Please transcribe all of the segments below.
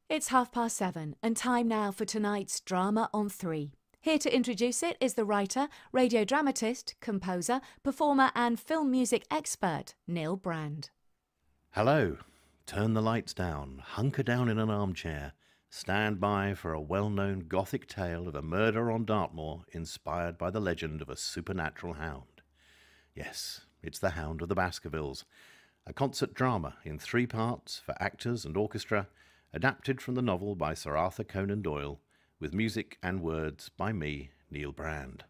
It's 7:30 and time now for tonight's Drama on 3. Here to introduce it is the writer, radio dramatist, composer, performer and film music expert, Neil Brand. Hello. Turn the lights down, hunker down in an armchair, stand by for a well-known Gothic tale of a murder on Dartmoor inspired by the legend of a supernatural hound. Yes, it's the Hound of the Baskervilles, a concert drama in 3 parts for actors and orchestra, adapted from the novel by Sir Arthur Conan Doyle, with music and words by me, Neil Brand.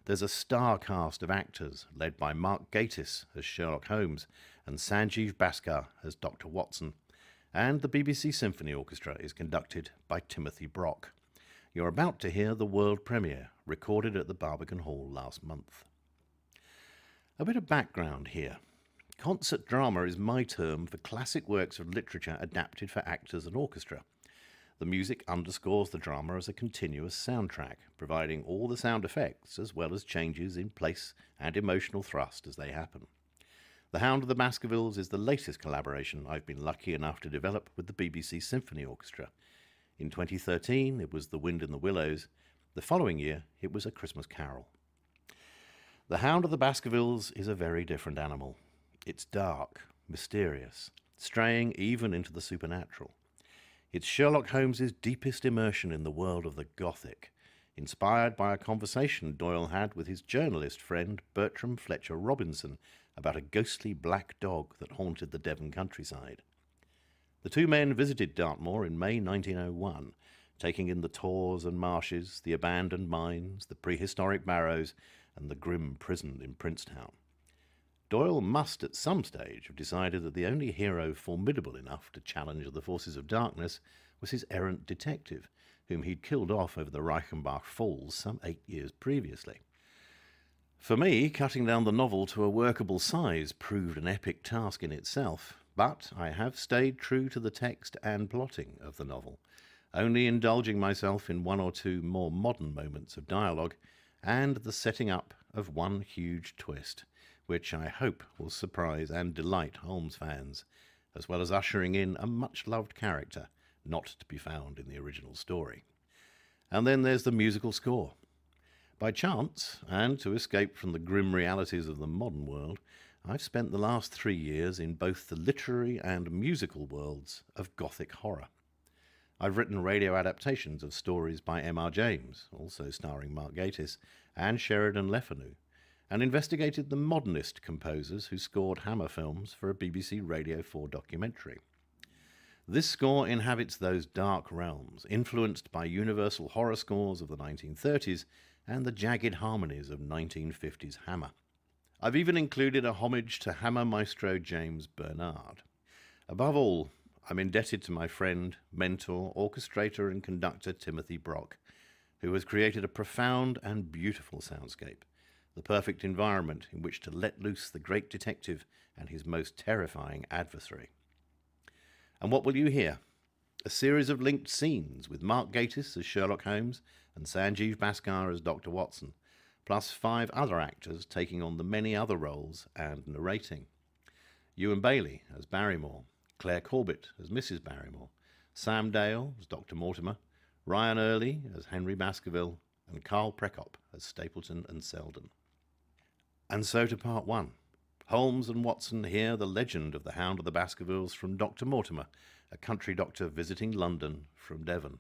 There's a star cast of actors led by Mark Gatiss as Sherlock Holmes and Sanjeev Bhaskar as Dr. Watson, and the BBC Symphony Orchestra is conducted by Timothy Brock. You're about to hear the world premiere, recorded at the Barbican Hall last month. A bit of background here. Concert drama is my term for classic works of literature adapted for actors and orchestra. The music underscores the drama as a continuous soundtrack, providing all the sound effects as well as changes in place and emotional thrust as they happen. The Hound of the Baskervilles is the latest collaboration I've been lucky enough to develop with the BBC Symphony Orchestra. In 2013 it was The Wind in the Willows. The following year it was A Christmas Carol. The Hound of the Baskervilles is a very different animal. It's dark, mysterious, straying even into the supernatural. It's Sherlock Holmes' deepest immersion in the world of the Gothic, inspired by a conversation Doyle had with his journalist friend Bertram Fletcher Robinson about a ghostly black dog that haunted the Devon countryside. The 2 men visited Dartmoor in May 1901, taking in the tors and marshes, the abandoned mines, the prehistoric barrows, and the grim prison in Princetown. Doyle must at some stage have decided that the only hero formidable enough to challenge the forces of darkness was his errant detective, whom he'd killed off over the Reichenbach Falls some 8 years previously. For me, cutting down the novel to a workable size proved an epic task in itself, but I have stayed true to the text and plotting of the novel, only indulging myself in 1 or 2 more modern moments of dialogue and the setting up of one huge twist, which I hope will surprise and delight Holmes fans, as well as ushering in a much-loved character not to be found in the original story. And then there's the musical score. By chance, and to escape from the grim realities of the modern world, I've spent the last 3 years in both the literary and musical worlds of Gothic horror. I've written radio adaptations of stories by M.R. James, also starring Mark Gatiss, and Sheridan Le Fanu, and investigated the modernist composers who scored Hammer films for a BBC Radio 4 documentary. This score inhabits those dark realms, influenced by universal horror scores of the 1930s and the jagged harmonies of 1950s Hammer. I've even included a homage to Hammer maestro James Bernard. Above all, I'm indebted to my friend, mentor, orchestrator and conductor Timothy Brock, who has created a profound and beautiful soundscape, the perfect environment in which to let loose the great detective and his most terrifying adversary. And what will you hear? A series of linked scenes with Mark Gatiss as Sherlock Holmes and Sanjeev Bhaskar as Dr. Watson, plus 5 other actors taking on the many other roles and narrating. Ewan Bailey as Barrymore, Claire Corbett as Mrs. Barrymore, Sam Dale as Dr. Mortimer, Ryan Early as Henry Baskerville, and Carl Prekop as Stapleton and Selden. And so to part 1. Holmes and Watson hear the legend of the Hound of the Baskervilles from Dr. Mortimer, a country doctor visiting London from Devon.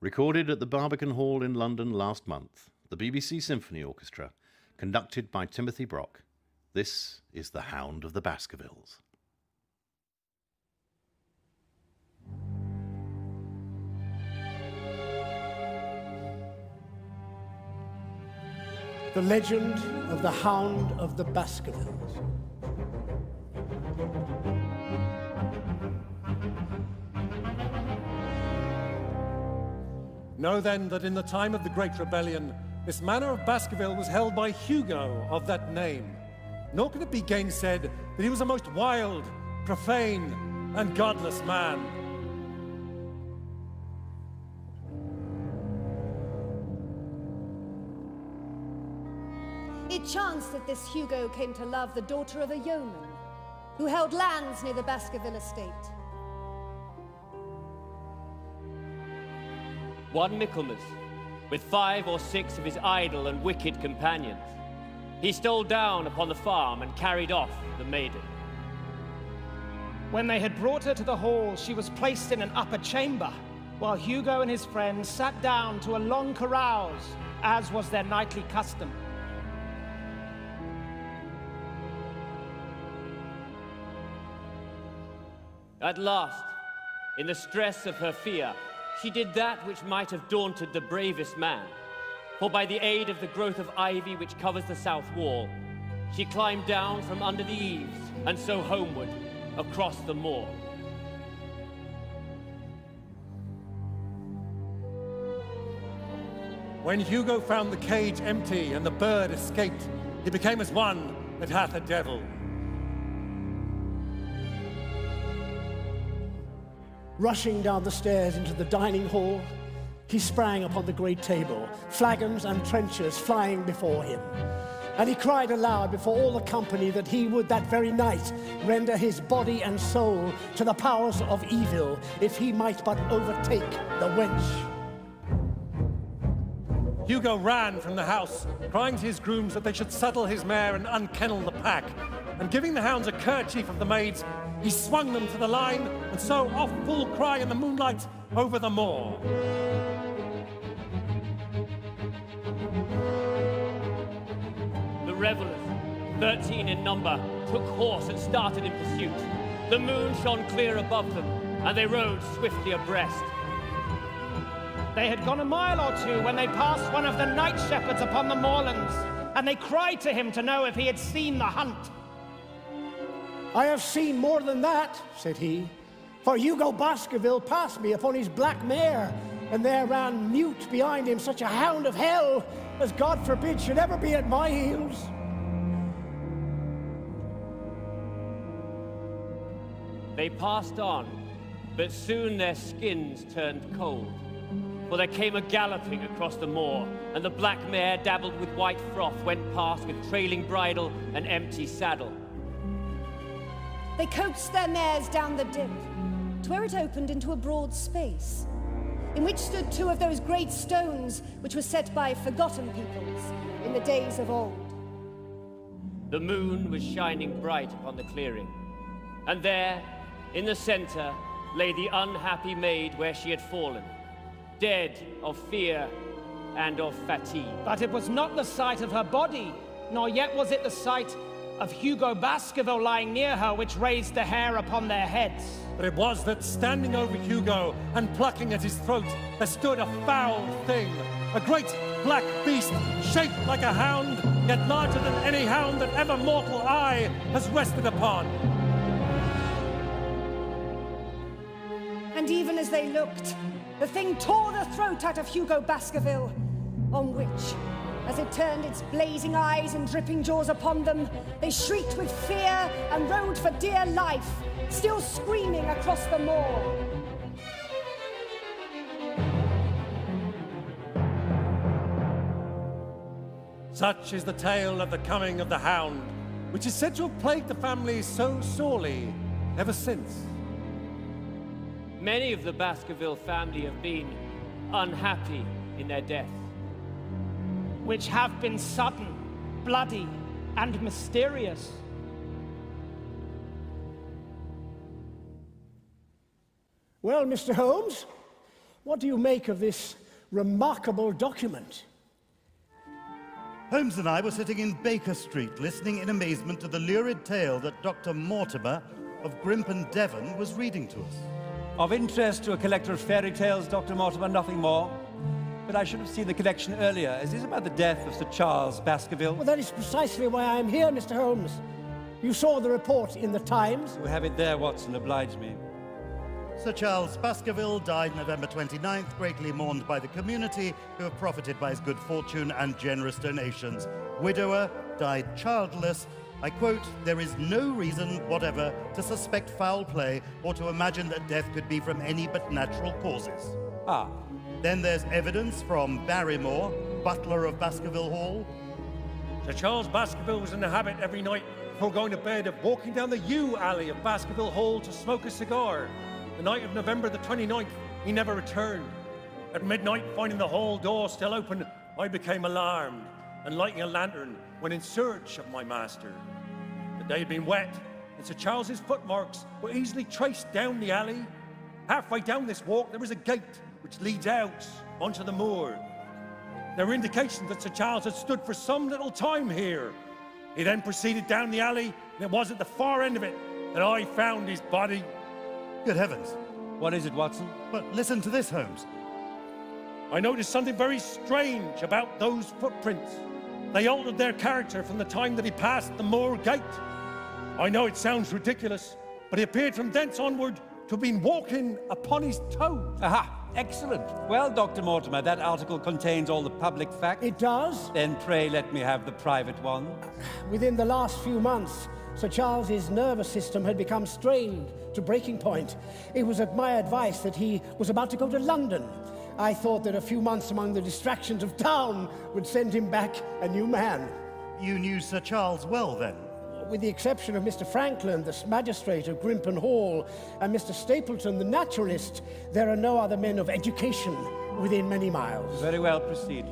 Recorded at the Barbican Hall in London last month, the BBC Symphony Orchestra, conducted by Timothy Brock. This is the Hound of the Baskervilles. The Legend of the Hound of the Baskervilles. Know then that in the time of the Great Rebellion, this manor of Baskerville was held by Hugo of that name. Nor can it be gainsaid that he was a most wild, profane, and godless man. It chanced that this Hugo came to love the daughter of a yeoman, who held lands near the Baskerville estate. one Michaelmas, with 5 or 6 of his idle and wicked companions. He stole down upon the farm and carried off the maiden. When they had brought her to the hall, she was placed in an upper chamber, while Hugo and his friends sat down to a long carouse, as was their nightly custom. At last, in the stress of her fear, she did that which might have daunted the bravest man. For by the aid of the growth of ivy which covers the south wall, she climbed down from under the eaves, and so homeward, across the moor. When Hugo found the cage empty and the bird escaped, he became as one that hath a devil. Rushing down the stairs into the dining hall, he sprang upon the great table, flagons and trenchers flying before him. And he cried aloud before all the company that he would that very night render his body and soul to the powers of evil, if he might but overtake the wench. Hugo ran from the house, crying to his grooms that they should saddle his mare and unkennel the pack. And giving the hounds a kerchief of the maids, he swung them to the line, and so off full cry in the moonlight over the moor. The revelers, 13 in number, took horse and started in pursuit. The moon shone clear above them, and they rode swiftly abreast. They had gone a mile or 2 when they passed one of the night shepherds upon the moorlands, and they cried to him to know if he had seen the hunt. I have seen more than that, said he, for Hugo Baskerville passed me upon his black mare, and there ran mute behind him such a hound of hell as God forbid should ever be at my heels. They passed on, but soon their skins turned cold. For there came a galloping across the moor, and the black mare, dabbled with white froth, went past with trailing bridle and empty saddle. They coaxed their mares down the dip, to where it opened into a broad space, in which stood 2 of those great stones which were set by forgotten peoples in the days of old. The moon was shining bright upon the clearing, and there, in the center, lay the unhappy maid where she had fallen, dead of fear and of fatigue. But it was not the sight of her body, nor yet was it the sight of Hugo Baskerville lying near her which raised the hair upon their heads. But it was that standing over Hugo and plucking at his throat, there stood a foul thing, a great black beast, shaped like a hound, yet larger than any hound that ever mortal eye has rested upon. And even as they looked, the thing tore the throat out of Hugo Baskerville, on which, as it turned its blazing eyes and dripping jaws upon them, they shrieked with fear and rode for dear life, still screaming across the moor. Such is the tale of the coming of the Hound, which is said to have plagued the family so sorely ever since. Many of the Baskerville family have been unhappy in their death, which have been sudden, bloody, and mysterious. Well, Mr. Holmes, what do you make of this remarkable document? Holmes and I were sitting in Baker Street, listening in amazement to the lurid tale that Dr. Mortimer of Grimpen, Devon, was reading to us. Of interest to a collector of fairy tales, Dr. Mortimer, nothing more. But I should have seen the collection earlier. Is this about the death of Sir Charles Baskerville? Well, that is precisely why I am here, Mr. Holmes. You saw the report in the Times. You have it there, Watson. Oblige me. Sir Charles Baskerville died November 29th, greatly mourned by the community, who have profited by his good fortune and generous donations. Widower, died childless. I quote, "There is no reason whatever to suspect foul play or to imagine that death could be from any but natural causes." Ah. Then there's evidence from Barrymore, butler of Baskerville Hall. Sir Charles Baskerville was in the habit every night before going to bed of walking down the yew alley of Baskerville Hall to smoke a cigar. The night of November the 29th, he never returned. At midnight, finding the hall door still open, I became alarmed, and lighting a lantern, went in search of my master. The day had been wet, and Sir Charles's footmarks were easily traced down the alley. Halfway down this walk, there is a gate which leads out onto the moor. There were indications that Sir Charles had stood for some little time here. He then proceeded down the alley, and it was at the far end of it that I found his body. Good heavens. What is it, Watson? But listen to this, Holmes. I noticed something very strange about those footprints. They altered their character from the time that he passed the moor gate. I know it sounds ridiculous, but he appeared from thence onward to have been walking upon his toes. Aha! Excellent. Well, Dr. Mortimer, that article contains all the public facts. It does. Then pray let me have the private one. Within the last few months, Sir Charles's nervous system had become strained to breaking point. It was at my advice that he was about to go to London. I thought that a few months among the distractions of town would send him back a new man. You knew Sir Charles well, then? With the exception of Mr. Franklin, the magistrate of Grimpen Hall, and Mr. Stapleton, the naturalist, there are no other men of education within many miles. Very well, proceed.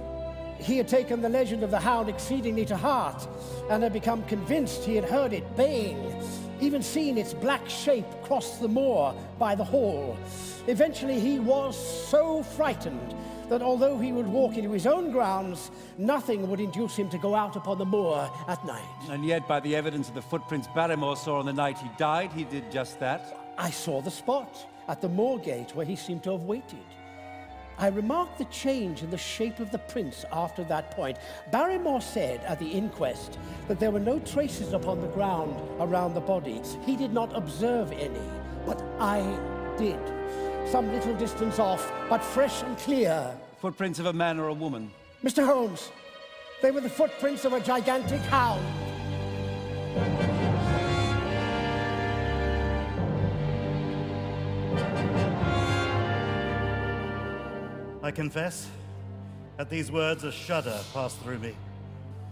He had taken the legend of the Hound exceedingly to heart, and had become convinced he had heard it baying, even seen its black shape cross the moor by the hall. Eventually he was so frightened that although he would walk into his own grounds, nothing would induce him to go out upon the moor at night. And yet, by the evidence of the footprints Barrymore saw on the night he died, he did just that. I saw the spot at the moor gate where he seemed to have waited. I remarked the change in the shape of the prints after that point. Barrymore said at the inquest that there were no traces upon the ground around the body. He did not observe any, but I did. Some little distance off, but fresh and clear. Footprints of a man or a woman? Mr. Holmes, they were the footprints of a gigantic hound. I confess, at these words a shudder passed through me.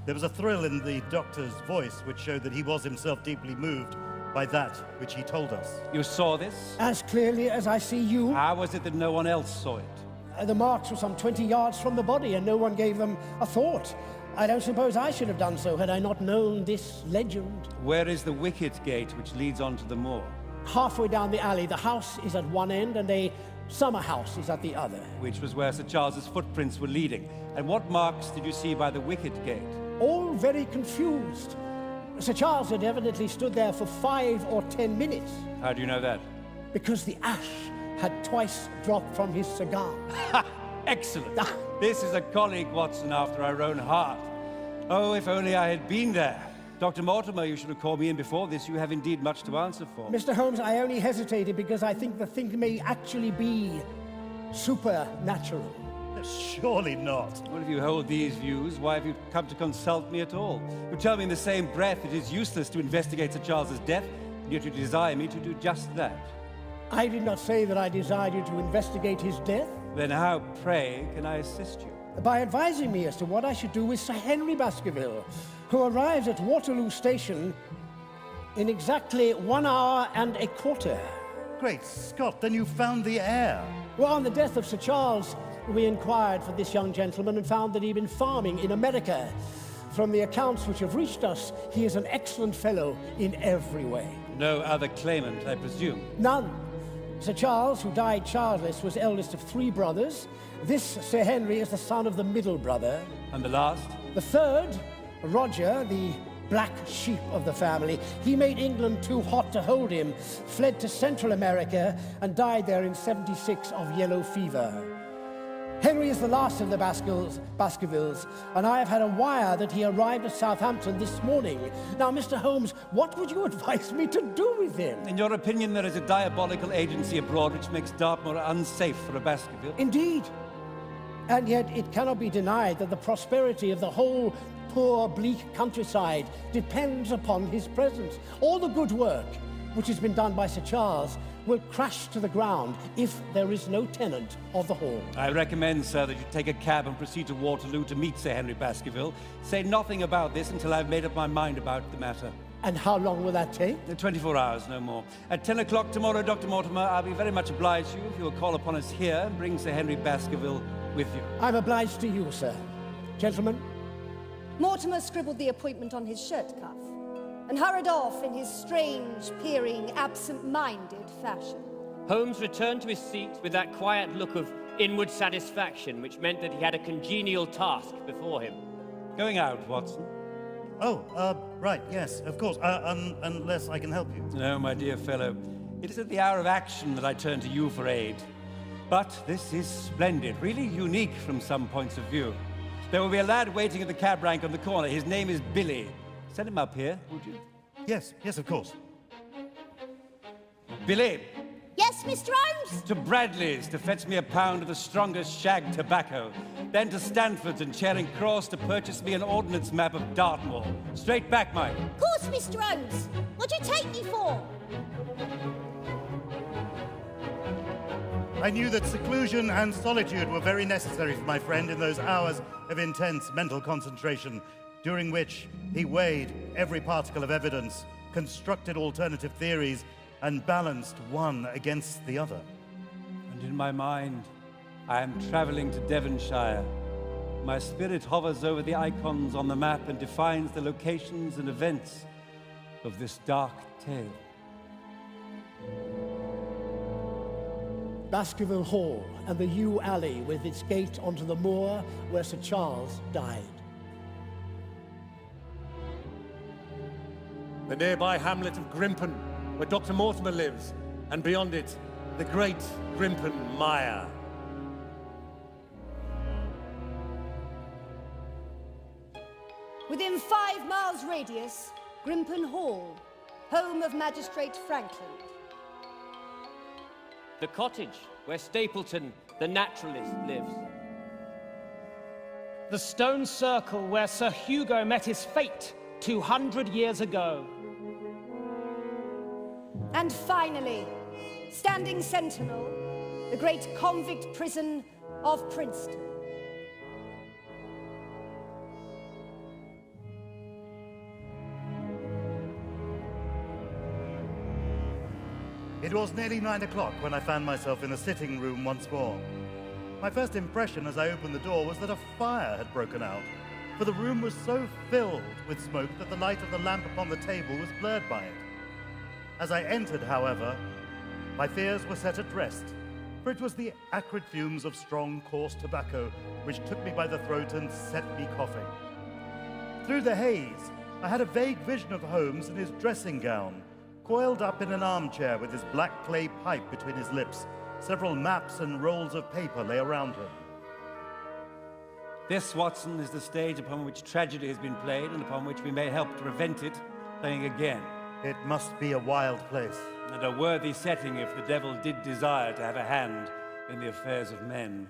There was a thrill in the doctor's voice which showed that he was himself deeply moved by that which he told us. You saw this? As clearly as I see you. How was it that no one else saw it? The marks were some 20 yards from the body, and no one gave them a thought. I don't suppose I should have done so had I not known this legend. Where is the wicket gate which leads onto the moor? Halfway down the alley. The house is at one end, and a summer house is at the other. Which was where Sir Charles's footprints were leading. And what marks did you see by the wicket gate? All very confused. Sir Charles had evidently stood there for 5 or 10 minutes. How do you know that? Because the ash had twice dropped from his cigar. Ha! Excellent! This is a colleague, Watson, after our own heart. Oh, if only I had been there. Dr. Mortimer, you should have called me in before this. You have indeed much to answer for. Mr. Holmes, I only hesitated because I think the thing may actually be supernatural. Surely not. Well, if you hold these views, why have you come to consult me at all? You tell me in the same breath it is useless to investigate Sir Charles's death, and yet you desire me to do just that. I did not say that I desired you to investigate his death. Then how, pray, can I assist you? By advising me as to what I should do with Sir Henry Baskerville, who arrives at Waterloo Station in exactly 1 hour and a quarter. Great Scott, then you found the heir. Well, on the death of Sir Charles, we inquired for this young gentleman and found that he'd been farming in America. From the accounts which have reached us, he is an excellent fellow in every way. No other claimant, I presume? None. Sir Charles, who died childless, was eldest of 3 brothers. This Sir Henry is the son of the middle brother. And the last? The third, Roger, the black sheep of the family. He made England too hot to hold him, fled to Central America, and died there in '76 of yellow fever. Henry is the last of the Baskervilles, and I have had a wire that he arrived at Southampton this morning. Now, Mr. Holmes, what would you advise me to do with him? In your opinion, there is a diabolical agency abroad which makes Dartmoor unsafe for a Baskerville? Indeed. And yet it cannot be denied that the prosperity of the whole poor, bleak countryside depends upon his presence. All the good work which has been done by Sir Charles will crash to the ground if there is no tenant of the hall. I recommend, sir, that you take a cab and proceed to Waterloo to meet Sir Henry Baskerville. Say nothing about this until I've made up my mind about the matter. And how long will that take? 24 hours, no more. At 10 o'clock tomorrow, Dr. Mortimer, I'll be very much obliged to you if you will call upon us here and bring Sir Henry Baskerville with you. I'm obliged to you, sir. Gentlemen? Mortimer scribbled the appointment on his shirt cuff and hurried off in his strange, peering, absent-minded fashion. Holmes returned to his seat with that quiet look of inward satisfaction which meant that he had a congenial task before him. Going out, Watson? Oh, right, yes, of course, unless I can help you. No, my dear fellow. It is at the hour of action that I turn to you for aid. But this is splendid, really unique from some points of view. There will be a lad waiting at the cab rank on the corner. His name is Billy. Send him up here, would you? Yes, of course. Billy! Yes, Mr. Holmes? To Bradley's to fetch me a pound of the strongest shag tobacco. Then to Stanford's and Charing Cross to purchase me an ordnance map of Dartmoor. Straight back, Mike. Of course, Mr. Holmes. What do you take me for? I knew that seclusion and solitude were very necessary for my friend in those hours of intense mental concentration, during which he weighed every particle of evidence, constructed alternative theories, and balanced one against the other. And in my mind, I am traveling to Devonshire. My spirit hovers over the icons on the map and defines the locations and events of this dark tale. Baskerville Hall and the yew alley with its gate onto the moor where Sir Charles died. The nearby hamlet of Grimpen, where Dr. Mortimer lives, and beyond it, the great Grimpen Mire. Within 5 miles radius, Grimpen Hall, home of Magistrate Franklin. The cottage where Stapleton, the naturalist, lives. The stone circle where Sir Hugo met his fate 200 years ago. And finally, standing sentinel, the great convict prison of Princeton. It was nearly 9 o'clock when I found myself in the sitting room once more. My first impression as I opened the door was that a fire had broken out, for the room was so filled with smoke that the light of the lamp upon the table was blurred by it. As I entered, however, my fears were set at rest, for it was the acrid fumes of strong, coarse tobacco which took me by the throat and set me coughing. Through the haze, I had a vague vision of Holmes in his dressing gown, coiled up in an armchair with his black clay pipe between his lips. Several maps and rolls of paper lay around him. This, Watson, is the stage upon which tragedy has been played and upon which we may help to prevent it playing again. It must be a wild place. And a worthy setting if the devil did desire to have a hand in the affairs of men.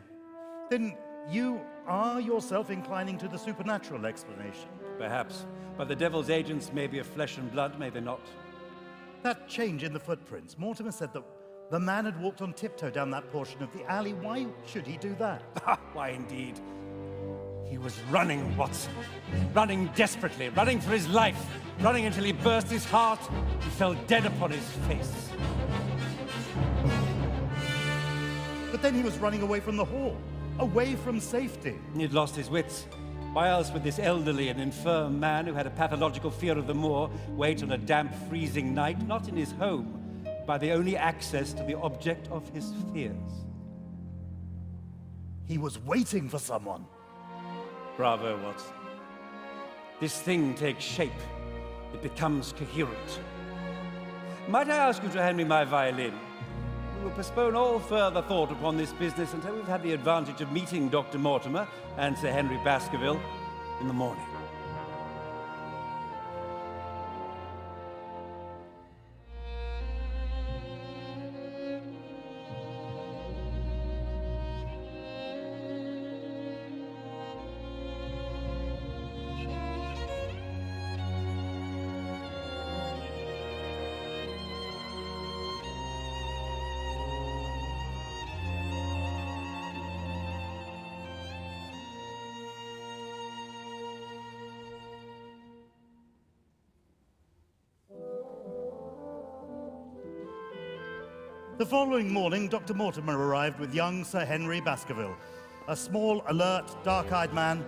Then you are yourself inclining to the supernatural explanation? Perhaps. But the devil's agents may be of flesh and blood, may they not? That change in the footprints. Mortimer said that the man had walked on tiptoe down that portion of the alley. Why should he do that? Why, indeed. He was running, Watson. Running desperately, running for his life. Running until he burst his heart and fell dead upon his face. But then he was running away from the hall, away from safety. He'd lost his wits. Why else would this elderly and infirm man who had a pathological fear of the moor wait on a damp, freezing night, not in his home, by the only access to the object of his fears? He was waiting for someone. Bravo, Watson. This thing takes shape. It becomes coherent. Might I ask you to hand me my violin? We will postpone all further thought upon this business until we've had the advantage of meeting Dr. Mortimer and Sir Henry Baskerville in the morning. The following morning, Dr. Mortimer arrived with young Sir Henry Baskerville, a small, alert, dark-eyed man,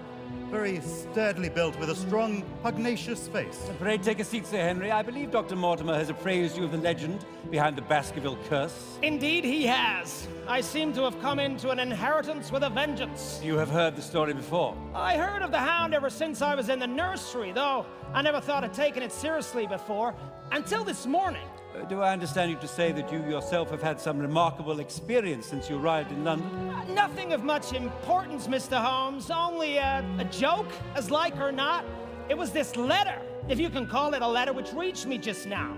very sturdily built with a strong, pugnacious face. Pray take a seat, Sir Henry. I believe Dr. Mortimer has apprised you of the legend behind the Baskerville curse. Indeed he has. I seem to have come into an inheritance with a vengeance. You have heard the story before. I heard of the Hound ever since I was in the nursery, though I never thought of taking it seriously before, until this morning. Do I understand you to say that you yourself have had some remarkable experience since you arrived in London? Nothing of much importance, Mr. Holmes. Only a joke, as like or not. It was this letter, if you can call it a letter, which reached me just now.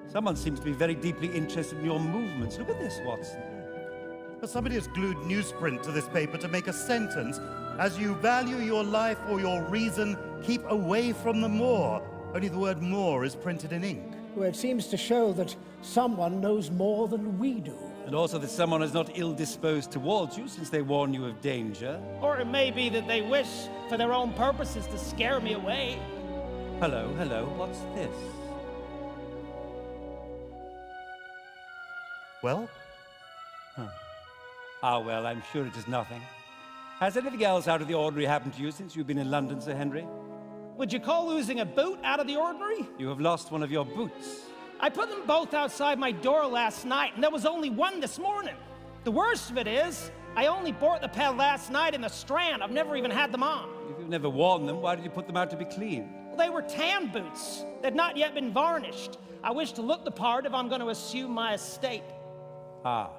Someone seems to be very deeply interested in your movements. Look at this, Watson. Somebody has glued newsprint to this paper to make a sentence. As you value your life or your reason, keep away from the moor. Only the word moor is printed in ink. Well, it seems to show that someone knows more than we do. And also that someone is not ill-disposed towards you, since they warn you of danger. Or it may be that they wish, for their own purposes, to scare me away. Hello, what's this? Well? Ah, well, I'm sure it is nothing. Has anything else out of the ordinary happened to you since you've been in London, Sir Henry? Would you call losing a boot out of the ordinary? You have lost one of your boots. I put them both outside my door last night, and there was only one this morning. The worst of it is, I only bought the pair last night in the Strand. I've never even had them on. If you've never worn them, why did you put them out to be cleaned? Well, they were tan boots. They'd not yet been varnished. I wish to look the part if I'm going to assume my estate. Ah,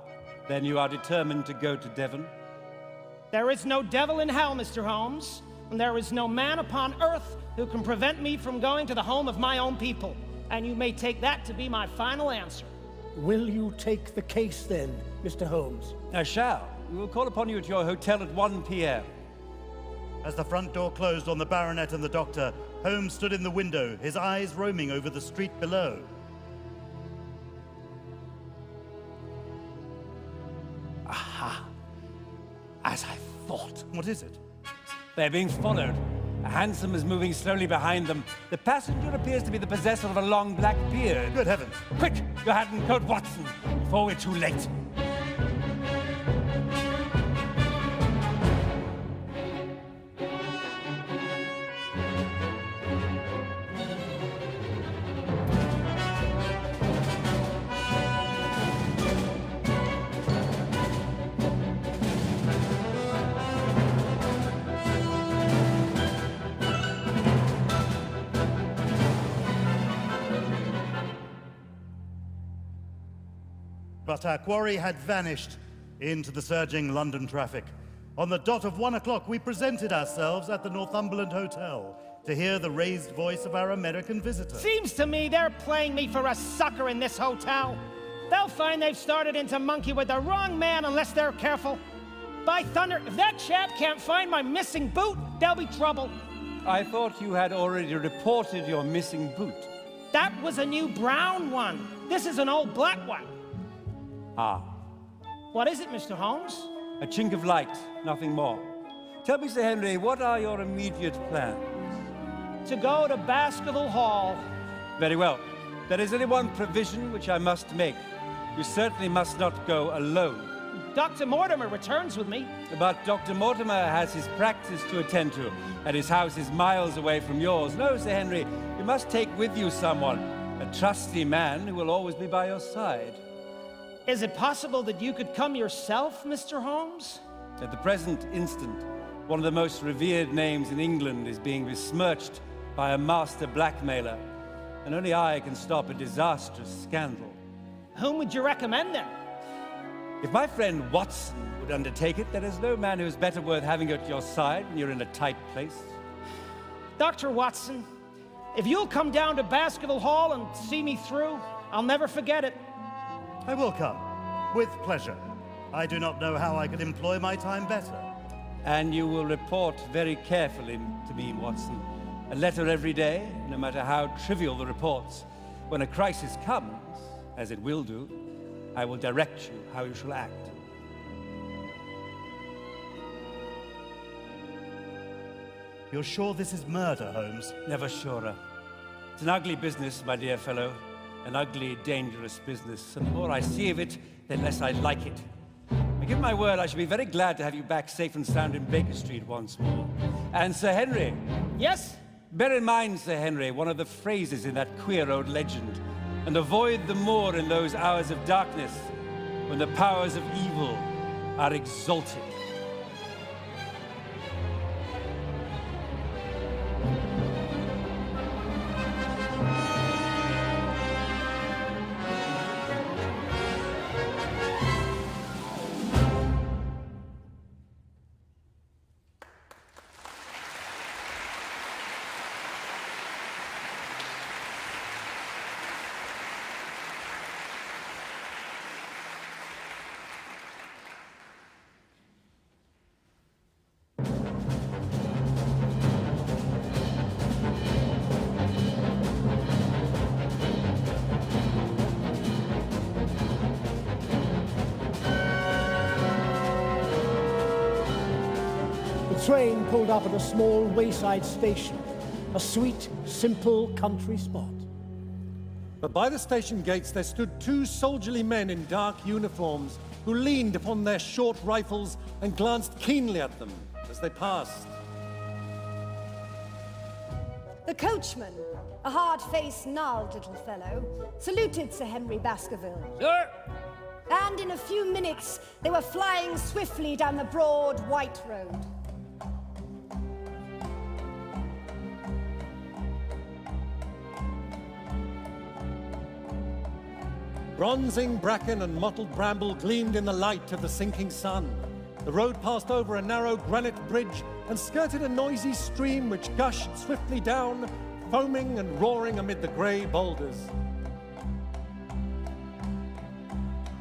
then you are determined to go to Devon? There is no devil in hell, Mr. Holmes, and there is no man upon earth who can prevent me from going to the home of my own people. And you may take that to be my final answer. Will you take the case then, Mr. Holmes? I shall. We will call upon you at your hotel at 1 p.m. As the front door closed on the baronet and the doctor, Holmes stood in the window, his eyes roaming over the street below. Aha! As I thought. What is it? They're being followed. A hansom is moving slowly behind them. The passenger appears to be the possessor of a long black beard. Good heavens. Quick, your hat and coat, Watson, before we're too late. But our quarry had vanished into the surging London traffic. On the dot of 1 o'clock, we presented ourselves at the Northumberland Hotel to hear the raised voice of our American visitor. Seems to me they're playing me for a sucker in this hotel. They'll find they've started into monkey with the wrong man unless they're careful. By thunder, if that chap can't find my missing boot, there'll be trouble. I thought you had already reported your missing boot. That was a new brown one. This is an old black one. Ah. What is it, Mr. Holmes? A chink of light, nothing more. Tell me, Sir Henry, what are your immediate plans? To go to Baskerville Hall. Very well. There is only one provision which I must make. You certainly must not go alone. Dr. Mortimer returns with me. But Dr. Mortimer has his practice to attend to, and his house is miles away from yours. No, Sir Henry, you must take with you someone, a trusty man who will always be by your side. Is it possible that you could come yourself, Mr. Holmes? At the present instant, one of the most revered names in England is being besmirched by a master blackmailer, and only I can stop a disastrous scandal. Whom would you recommend, then? If my friend Watson would undertake it, there is no man who is better worth having at your side when you're in a tight place. Dr. Watson, if you'll come down to Baskerville Hall and see me through, I'll never forget it. I will come, with pleasure. I do not know how I could employ my time better. And you will report very carefully to me, Watson. A letter every day, no matter how trivial the reports. When a crisis comes, as it will do, I will direct you how you shall act. You're sure this is murder, Holmes? Never surer. It's an ugly business, my dear fellow. An ugly, dangerous business, and the more I see of it, the less I like it. I give my word I shall be very glad to have you back safe and sound in Baker Street once more. And Sir Henry. Yes? Bear in mind, Sir Henry, one of the phrases in that queer old legend, and avoid the more in those hours of darkness, when the powers of evil are exalted. The train pulled up at a small wayside station, a sweet, simple country spot. But by the station gates there stood two soldierly men in dark uniforms who leaned upon their short rifles and glanced keenly at them as they passed. The coachman, a hard-faced, gnarled little fellow, saluted Sir Henry Baskervilles. Sir! And in a few minutes, they were flying swiftly down the broad, white road. Bronzing bracken and mottled bramble gleamed in the light of the sinking sun. The road passed over a narrow granite bridge and skirted a noisy stream which gushed swiftly down, foaming and roaring amid the grey boulders.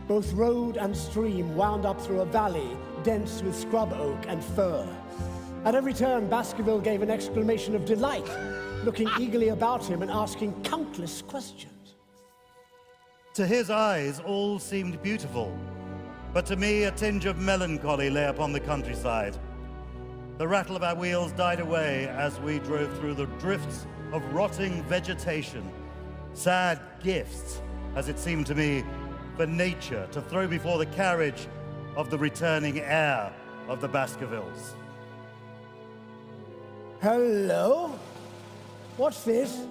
Both road and stream wound up through a valley dense with scrub oak and fir. At every turn, Baskerville gave an exclamation of delight, looking eagerly about him and asking countless questions. To his eyes, all seemed beautiful, but to me, a tinge of melancholy lay upon the countryside. The rattle of our wheels died away as we drove through the drifts of rotting vegetation, sad gifts, as it seemed to me, for nature to throw before the carriage of the returning heir of the Baskervilles. Hello? What's this?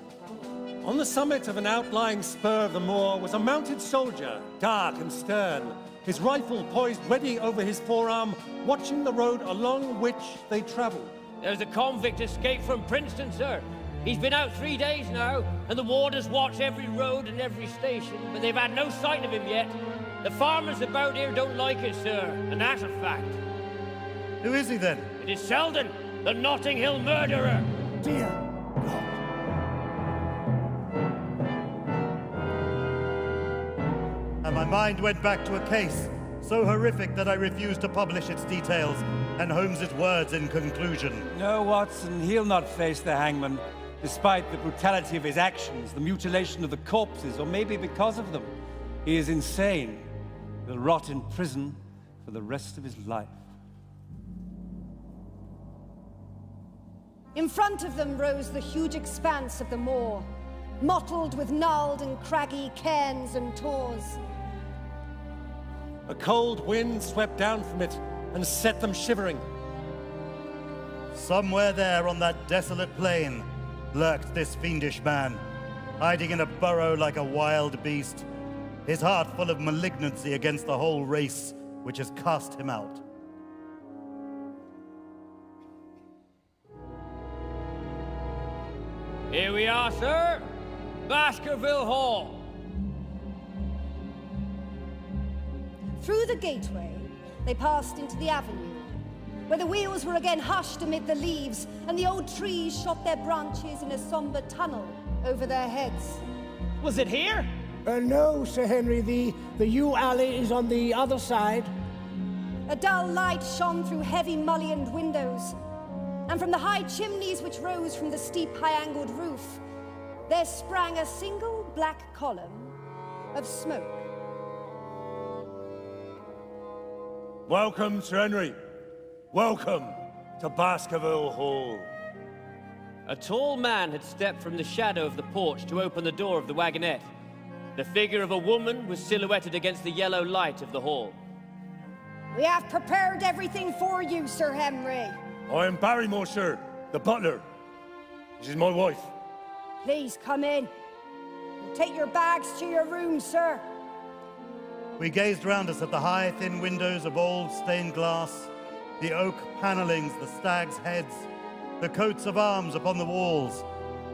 On the summit of an outlying spur of the moor was a mounted soldier, dark and stern, his rifle poised ready over his forearm, watching the road along which they travelled. There's a convict escaped from Princeton, sir. He's been out 3 days now, and the warders watch every road and every station, but they've had no sight of him yet. The farmers about here don't like it, sir, and that's a fact. Who is he then? It is Selden, the Notting Hill murderer. Dear God. And my mind went back to a case so horrific that I refused to publish its details and Holmes's words in conclusion. No, Watson, he'll not face the hangman, despite the brutality of his actions, the mutilation of the corpses, or maybe because of them. He is insane. He'll rot in prison for the rest of his life. In front of them rose the huge expanse of the moor, mottled with gnarled and craggy cairns and tors. A cold wind swept down from it and set them shivering. Somewhere there on that desolate plain lurked this fiendish man, hiding in a burrow like a wild beast, his heart full of malignancy against the whole race which has cast him out. Here we are, sir. Baskerville Hall. Through the gateway, they passed into the avenue, where the wheels were again hushed amid the leaves, and the old trees shot their branches in a somber tunnel over their heads. Was it here? No, Sir Henry, the yew alley is on the other side. A dull light shone through heavy mullioned windows, and from the high chimneys which rose from the steep high-angled roof, there sprang a single black column of smoke. Welcome, Sir Henry. Welcome to Baskerville Hall. A tall man had stepped from the shadow of the porch to open the door of the wagonette. The figure of a woman was silhouetted against the yellow light of the hall. We have prepared everything for you, Sir Henry. I am Barrymore, sir, the butler. This is my wife. Please come in. Take your bags to your room, sir. We gazed round us at the high, thin windows of old stained glass, the oak panellings, the stags' heads, the coats of arms upon the walls,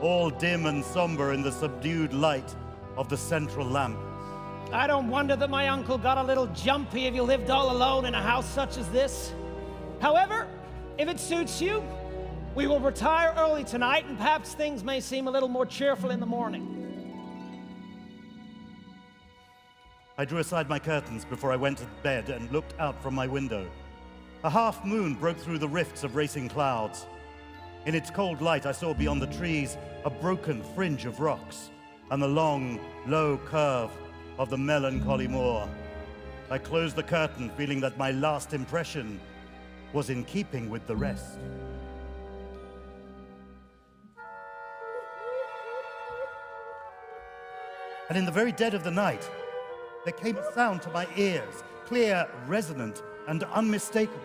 all dim and sombre in the subdued light of the central lamp. I don't wonder that my uncle got a little jumpy if you lived all alone in a house such as this. However, if it suits you, we will retire early tonight, and perhaps things may seem a little more cheerful in the morning. I drew aside my curtains before I went to bed and looked out from my window. A half moon broke through the rifts of racing clouds. In its cold light, I saw beyond the trees a broken fringe of rocks and the long, low curve of the melancholy moor. I closed the curtain, feeling that my last impression was in keeping with the rest. And in the very dead of the night, there came a sound to my ears, clear, resonant, and unmistakable.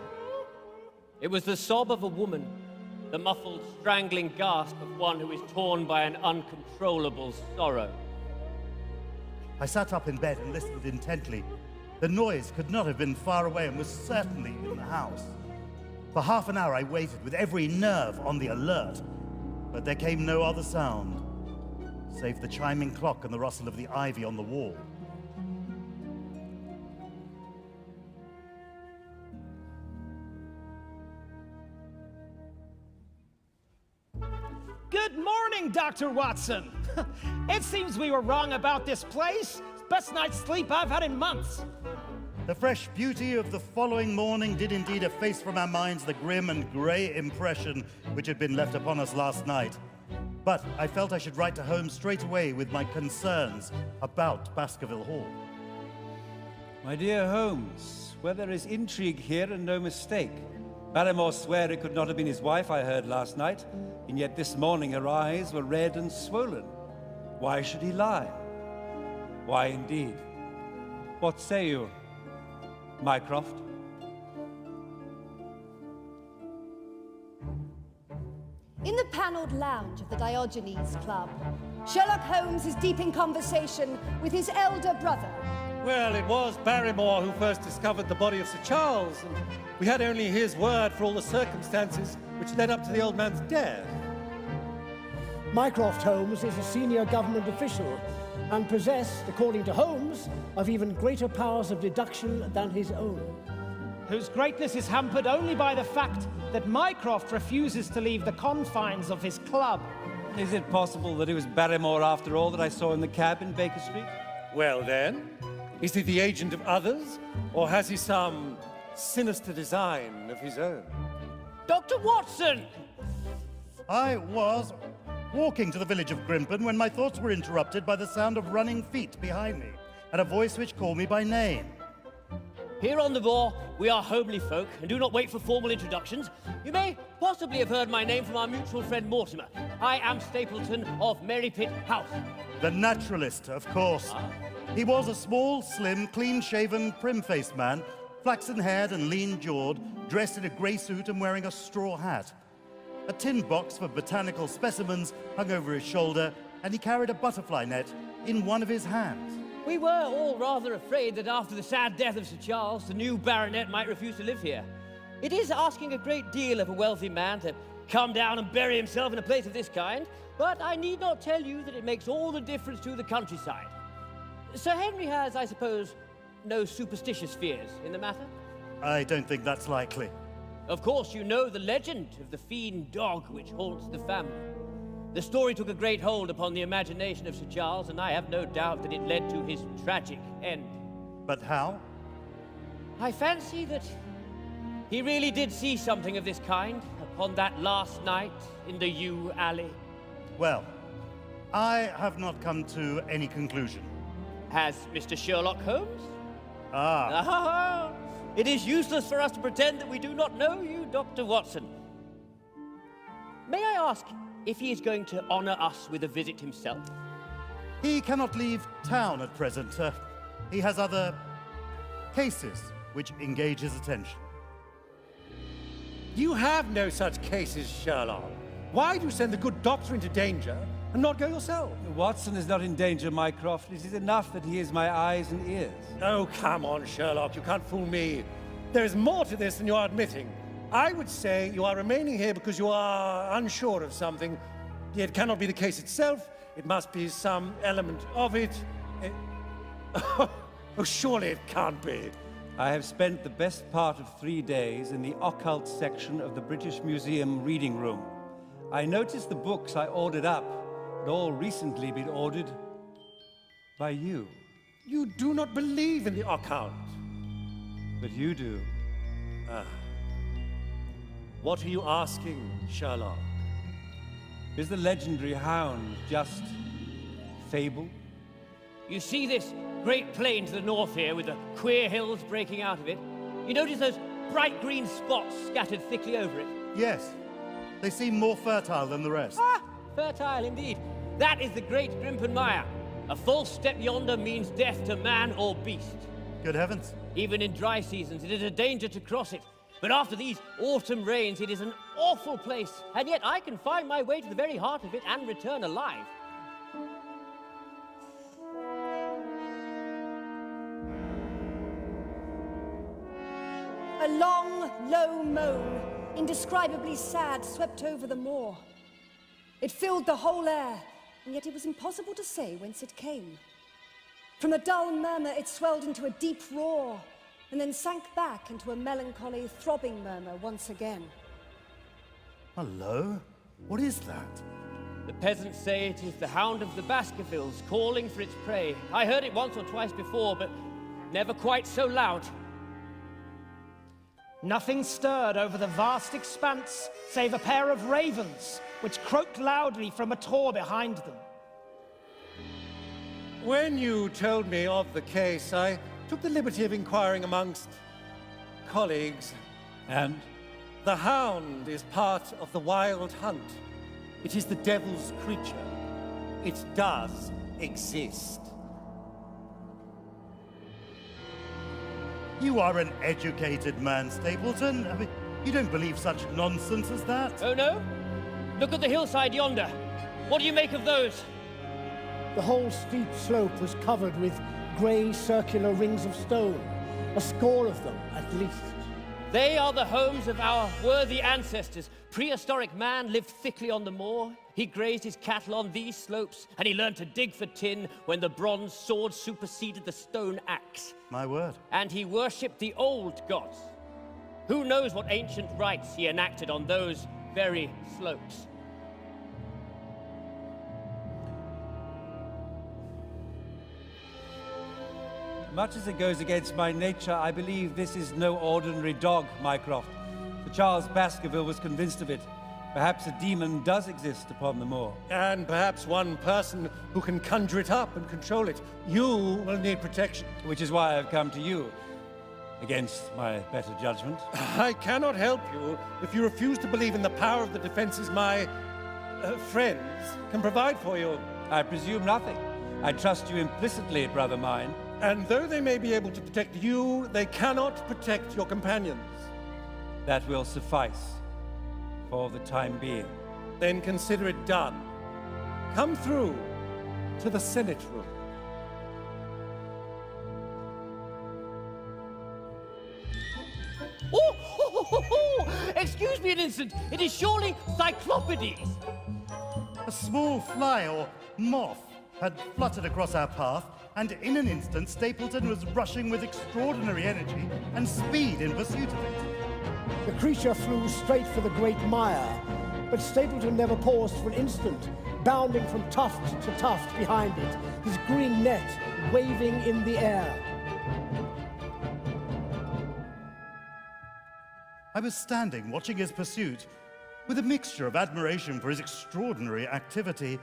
It was the sob of a woman, the muffled, strangling gasp of one who is torn by an uncontrollable sorrow. I sat up in bed and listened intently. The noise could not have been far away and was certainly in the house. For half an hour I waited with every nerve on the alert, but there came no other sound, save the chiming clock and the rustle of the ivy on the wall. Good morning, Dr. Watson. It seems we were wrong about this place. It's the best night's sleep I've had in months. The fresh beauty of the following morning did indeed efface from our minds the grim and grey impression which had been left upon us last night. But I felt I should write to Holmes straight away with my concerns about Baskerville Hall. My dear Holmes, where there is intrigue here and no mistake. Barrymore swore it could not have been his wife I heard last night, and yet this morning her eyes were red and swollen. Why should he lie? Why indeed? What say you, Mycroft? In the panelled lounge of the Diogenes Club, Sherlock Holmes is deep in conversation with his elder brother. Well, it was Barrymore who first discovered the body of Sir Charles, and we had only his word for all the circumstances which led up to the old man's death. Mycroft Holmes is a senior government official and possessed, according to Holmes, of even greater powers of deduction than his own. Whose greatness is hampered only by the fact that Mycroft refuses to leave the confines of his club. Is it possible that it was Barrymore after all that I saw in the cab in Baker Street? Well then, is he the agent of others, or has he some sinister design of his own? Dr. Watson! I was walking to the village of Grimpen when my thoughts were interrupted by the sound of running feet behind me, and a voice which called me by name. Here on the moor, we are homely folk and do not wait for formal introductions. You may possibly have heard my name from our mutual friend Mortimer. I am Stapleton of Merrypit House. The naturalist, of course. He was a small, slim, clean-shaven, prim-faced man, flaxen-haired and lean-jawed, dressed in a grey suit and wearing a straw hat. A tin box for botanical specimens hung over his shoulder, and he carried a butterfly net in one of his hands. We were all rather afraid that after the sad death of Sir Charles, the new baronet might refuse to live here. It is asking a great deal of a wealthy man to come down and bury himself in a place of this kind, but I need not tell you that it makes all the difference to the countryside. Sir Henry has, I suppose, no superstitious fears in the matter? I don't think that's likely. Of course, you know the legend of the fiend dog which haunts the family. The story took a great hold upon the imagination of Sir Charles, and I have no doubt that it led to his tragic end. But how? I fancy that he really did see something of this kind upon that last night in the yew alley. Well, I have not come to any conclusion. Has Mr. Sherlock Holmes? Ah. It is useless for us to pretend that we do not know you, Dr. Watson. May I ask if he is going to honor us with a visit himself? He cannot leave town at present. He has other cases which engage his attention. You have no such cases, Sherlock. Why do you send the good doctor into danger and not go yourself? Watson is not in danger, Mycroft. It is enough that he is my eyes and ears. Oh, come on, Sherlock. You can't fool me. There is more to this than you are admitting. I would say you are remaining here because you are unsure of something. It cannot be the case itself. It must be some element of it. Oh, surely it can't be. I have spent the best part of 3 days in the occult section of the British Museum reading room. I noticed the books I ordered up had all recently been ordered by you. You do not believe in the occult. But you do. What are you asking, Sherlock? Is the legendary Hound just fable? You see this great plain to the north here with the queer hills breaking out of it? You notice those bright green spots scattered thickly over it? Yes. They seem more fertile than the rest. Ah, fertile indeed. That is the great Grimpen Mire. A false step yonder means death to man or beast. Good heavens. Even in dry seasons, it is a danger to cross it. But after these autumn rains, it is an awful place. And yet I can find my way to the very heart of it and return alive. A long, low moan, indescribably sad, swept over the moor. It filled the whole air, and yet it was impossible to say whence it came. From a dull murmur, it swelled into a deep roar, and then sank back into a melancholy, throbbing murmur once again. Hello? What is that? The peasants say it is the Hound of the Baskervilles calling for its prey. I heard it once or twice before, but never quite so loud. Nothing stirred over the vast expanse, save a pair of ravens, which croaked loudly from a tor behind them. When you told me of the case, I took the liberty of inquiring amongst colleagues. And? The Hound is part of the Wild Hunt. It is the devil's creature. It does exist. You are an educated man, Stapleton. I mean, you don't believe such nonsense as that? Oh, no? Look at the hillside yonder. What do you make of those? The whole steep slope was covered with grey circular rings of stone, a score of them at least. They are the homes of our worthy ancestors. Prehistoric man lived thickly on the moor. He grazed his cattle on these slopes, and he learned to dig for tin when the bronze sword superseded the stone axe. My word. And he worshipped the old gods. Who knows what ancient rites he enacted on those very slopes? Much as it goes against my nature, I believe this is no ordinary dog, Mycroft. Sir Charles Baskerville was convinced of it. Perhaps a demon does exist upon the moor. And perhaps one person who can conjure it up and control it. You will need protection. Which is why I've come to you, against my better judgment. I cannot help you if you refuse to believe in the power of the defenses my friends can provide for you. I presume nothing. I trust you implicitly, brother mine. And though they may be able to protect you, they cannot protect your companions. That will suffice for the time being. Then consider it done. Come through to the Senate room. Excuse me an instant. It is surely Cyclopides. A small fly or moth had fluttered across our path, and in an instant Stapleton was rushing with extraordinary energy and speed in pursuit of it. The creature flew straight for the great mire, but Stapleton never paused for an instant, bounding from tuft to tuft behind it, his green net waving in the air. I was standing watching his pursuit with a mixture of admiration for his extraordinary activity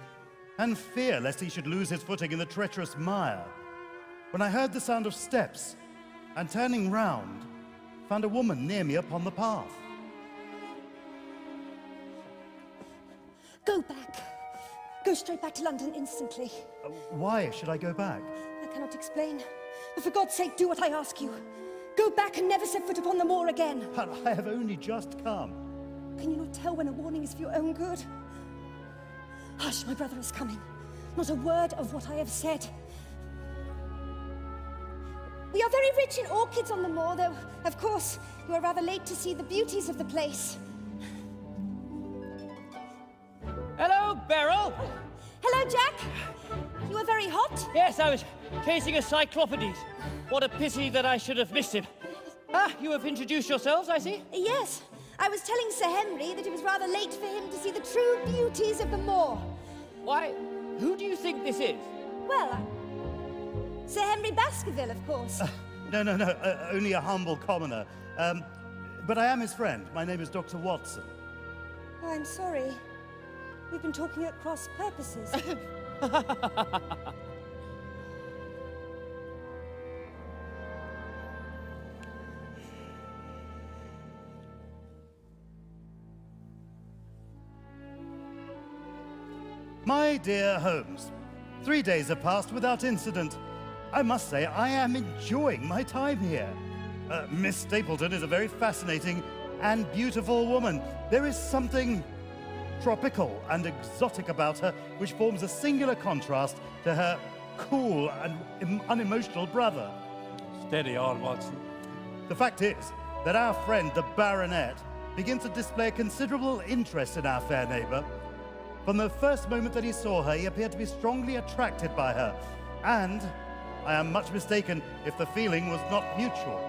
and fear lest he should lose his footing in the treacherous mire, when I heard the sound of steps, and turning round, found a woman near me upon the path. Go back. Go straight back to London instantly. Why should I go back? I cannot explain. But for God's sake, do what I ask you. Go back and never set foot upon the moor again. But I have only just come. Can you not tell when a warning is for your own good? Hush, my brother is coming. Not a word of what I have said. We are very rich in orchids on the moor, though, of course, you are rather late to see the beauties of the place. Hello, Beryl! Hello, Jack! You are very hot? Yes, I was chasing a cyclopedes. What a pity that I should have missed him. Ah, you have introduced yourselves, I see? Yes. I was telling Sir Henry that it was rather late for him to see the true beauties of the moor. Why, who do you think this is? Well, Sir Henry Baskerville, of course. No, only a humble commoner. But I am his friend. My name is Dr. Watson. Oh, I'm sorry. We've been talking at cross purposes. My dear Holmes, 3 days have passed without incident. I must say, I am enjoying my time here. Miss Stapleton is a very fascinating and beautiful woman. There is something tropical and exotic about her, which forms a singular contrast to her cool and unemotional brother. Steady on, Watson. The fact is that our friend, the Baronet, begins to display considerable interest in our fair neighbour. From the first moment that he saw her, he appeared to be strongly attracted by her. And I am much mistaken if the feeling was not mutual.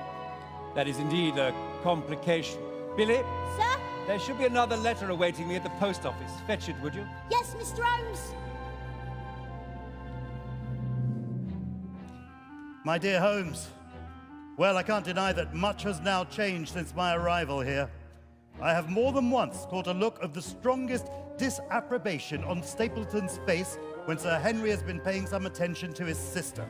That is indeed a complication. Billy? Sir? There should be another letter awaiting me at the post office. Fetch it, would you? Yes, Mr. Holmes. My dear Holmes, well, I can't deny that much has now changed since my arrival here. I have more than once caught a look of the strongest disapprobation on Stapleton's face when Sir Henry has been paying some attention to his sister.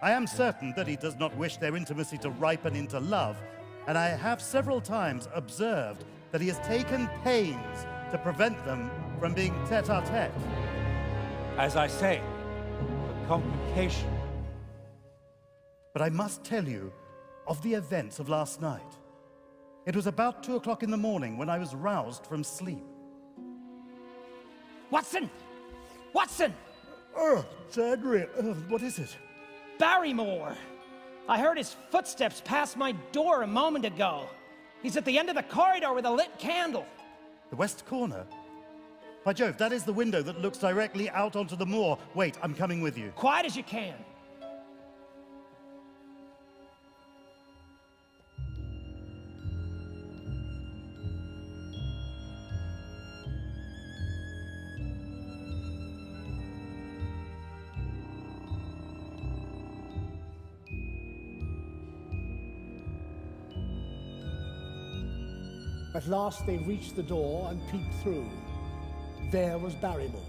I am certain that he does not wish their intimacy to ripen into love, and I have several times observed that he has taken pains to prevent them from being tête-à-tête. As I say, a complication. But I must tell you of the events of last night. It was about 2 o'clock in the morning when I was roused from sleep. Watson! Watson! Sir Henry, what is it? Barrymore! I heard his footsteps pass my door a moment ago. He's at the end of the corridor with a lit candle. The west corner? By Jove, that is the window that looks directly out onto the moor. Wait, I'm coming with you. Quiet as you can. At last they reached the door and peeped through. There was Barrymore,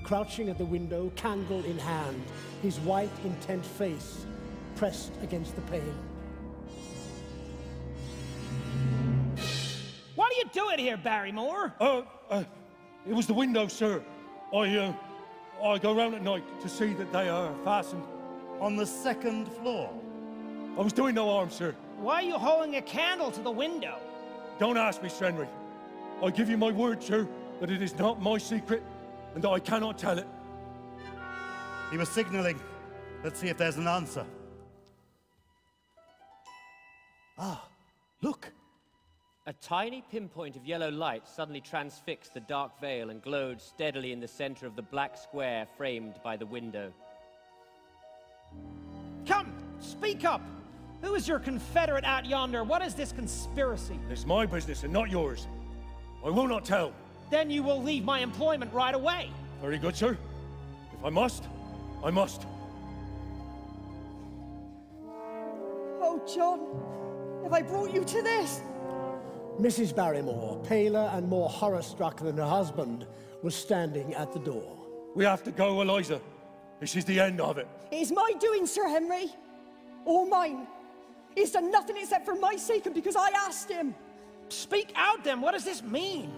crouching at the window, candle in hand, his white, intent face pressed against the pane. What are you doing here, Barrymore? It was the window, sir. I go round at night to see that they are fastened. On the second floor? I was doing no harm, sir. Why are you holding a candle to the window? Don't ask me, Sir Henry. I give you my word, sir, that it is not my secret and that I cannot tell it. He was signaling. Let's see if there's an answer. Ah, look. A tiny pinpoint of yellow light suddenly transfixed the dark veil and glowed steadily in the center of the black square framed by the window. Come, speak up! Who is your confederate out yonder? What is this conspiracy? It's my business and not yours. I will not tell. Then you will leave my employment right away. Very good, sir. If I must, I must. Oh, John, have I brought you to this? Mrs. Barrymore, paler and more horror-struck than her husband, was standing at the door. We have to go, Eliza. This is the end of it. It is my doing, Sir Henry. All mine. He's done nothing except for my sake and because I asked him. Speak out, then. What does this mean?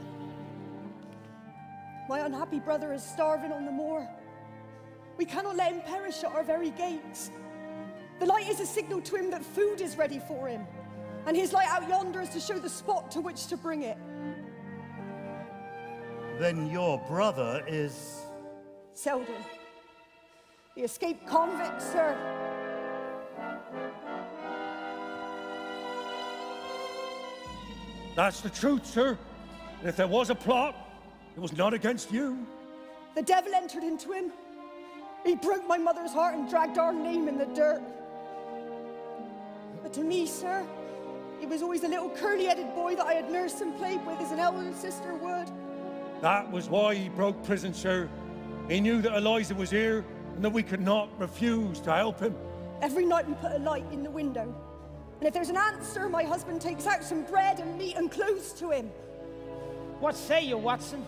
My unhappy brother is starving on the moor. We cannot let him perish at our very gates. The light is a signal to him that food is ready for him, and his light out yonder is to show the spot to which to bring it. Then your brother is... Selden. The escaped convict, sir. That's the truth, sir. And if there was a plot, it was not against you. The devil entered into him. He broke my mother's heart and dragged our name in the dirt. But to me, sir, he was always a little curly-headed boy that I had nursed and played with as an elder sister would. That was why he broke prison, sir. He knew that Eliza was here and that we could not refuse to help him. Every night we put a light in the window. And if there's an answer, my husband takes out some bread and meat and clothes to him. What say you, Watson?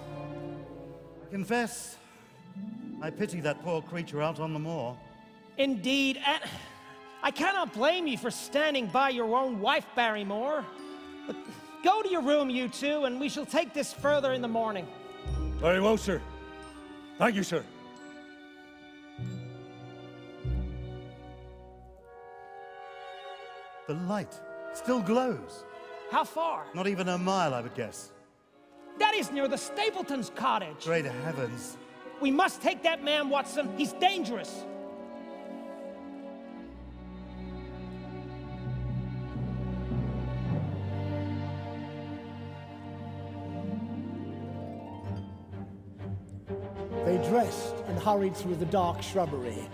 I confess, I pity that poor creature out on the moor. Indeed, and I cannot blame you for standing by your own wife, Barrymore. But go to your room, you two, and we shall take this further in the morning. Very well, sir. Thank you, sir. The light still glows. How far? Not even a mile, I would guess. That is near the Stapletons' cottage. Great heavens. We must take that man, Watson. He's dangerous. They dressed and hurried through the dark shrubbery,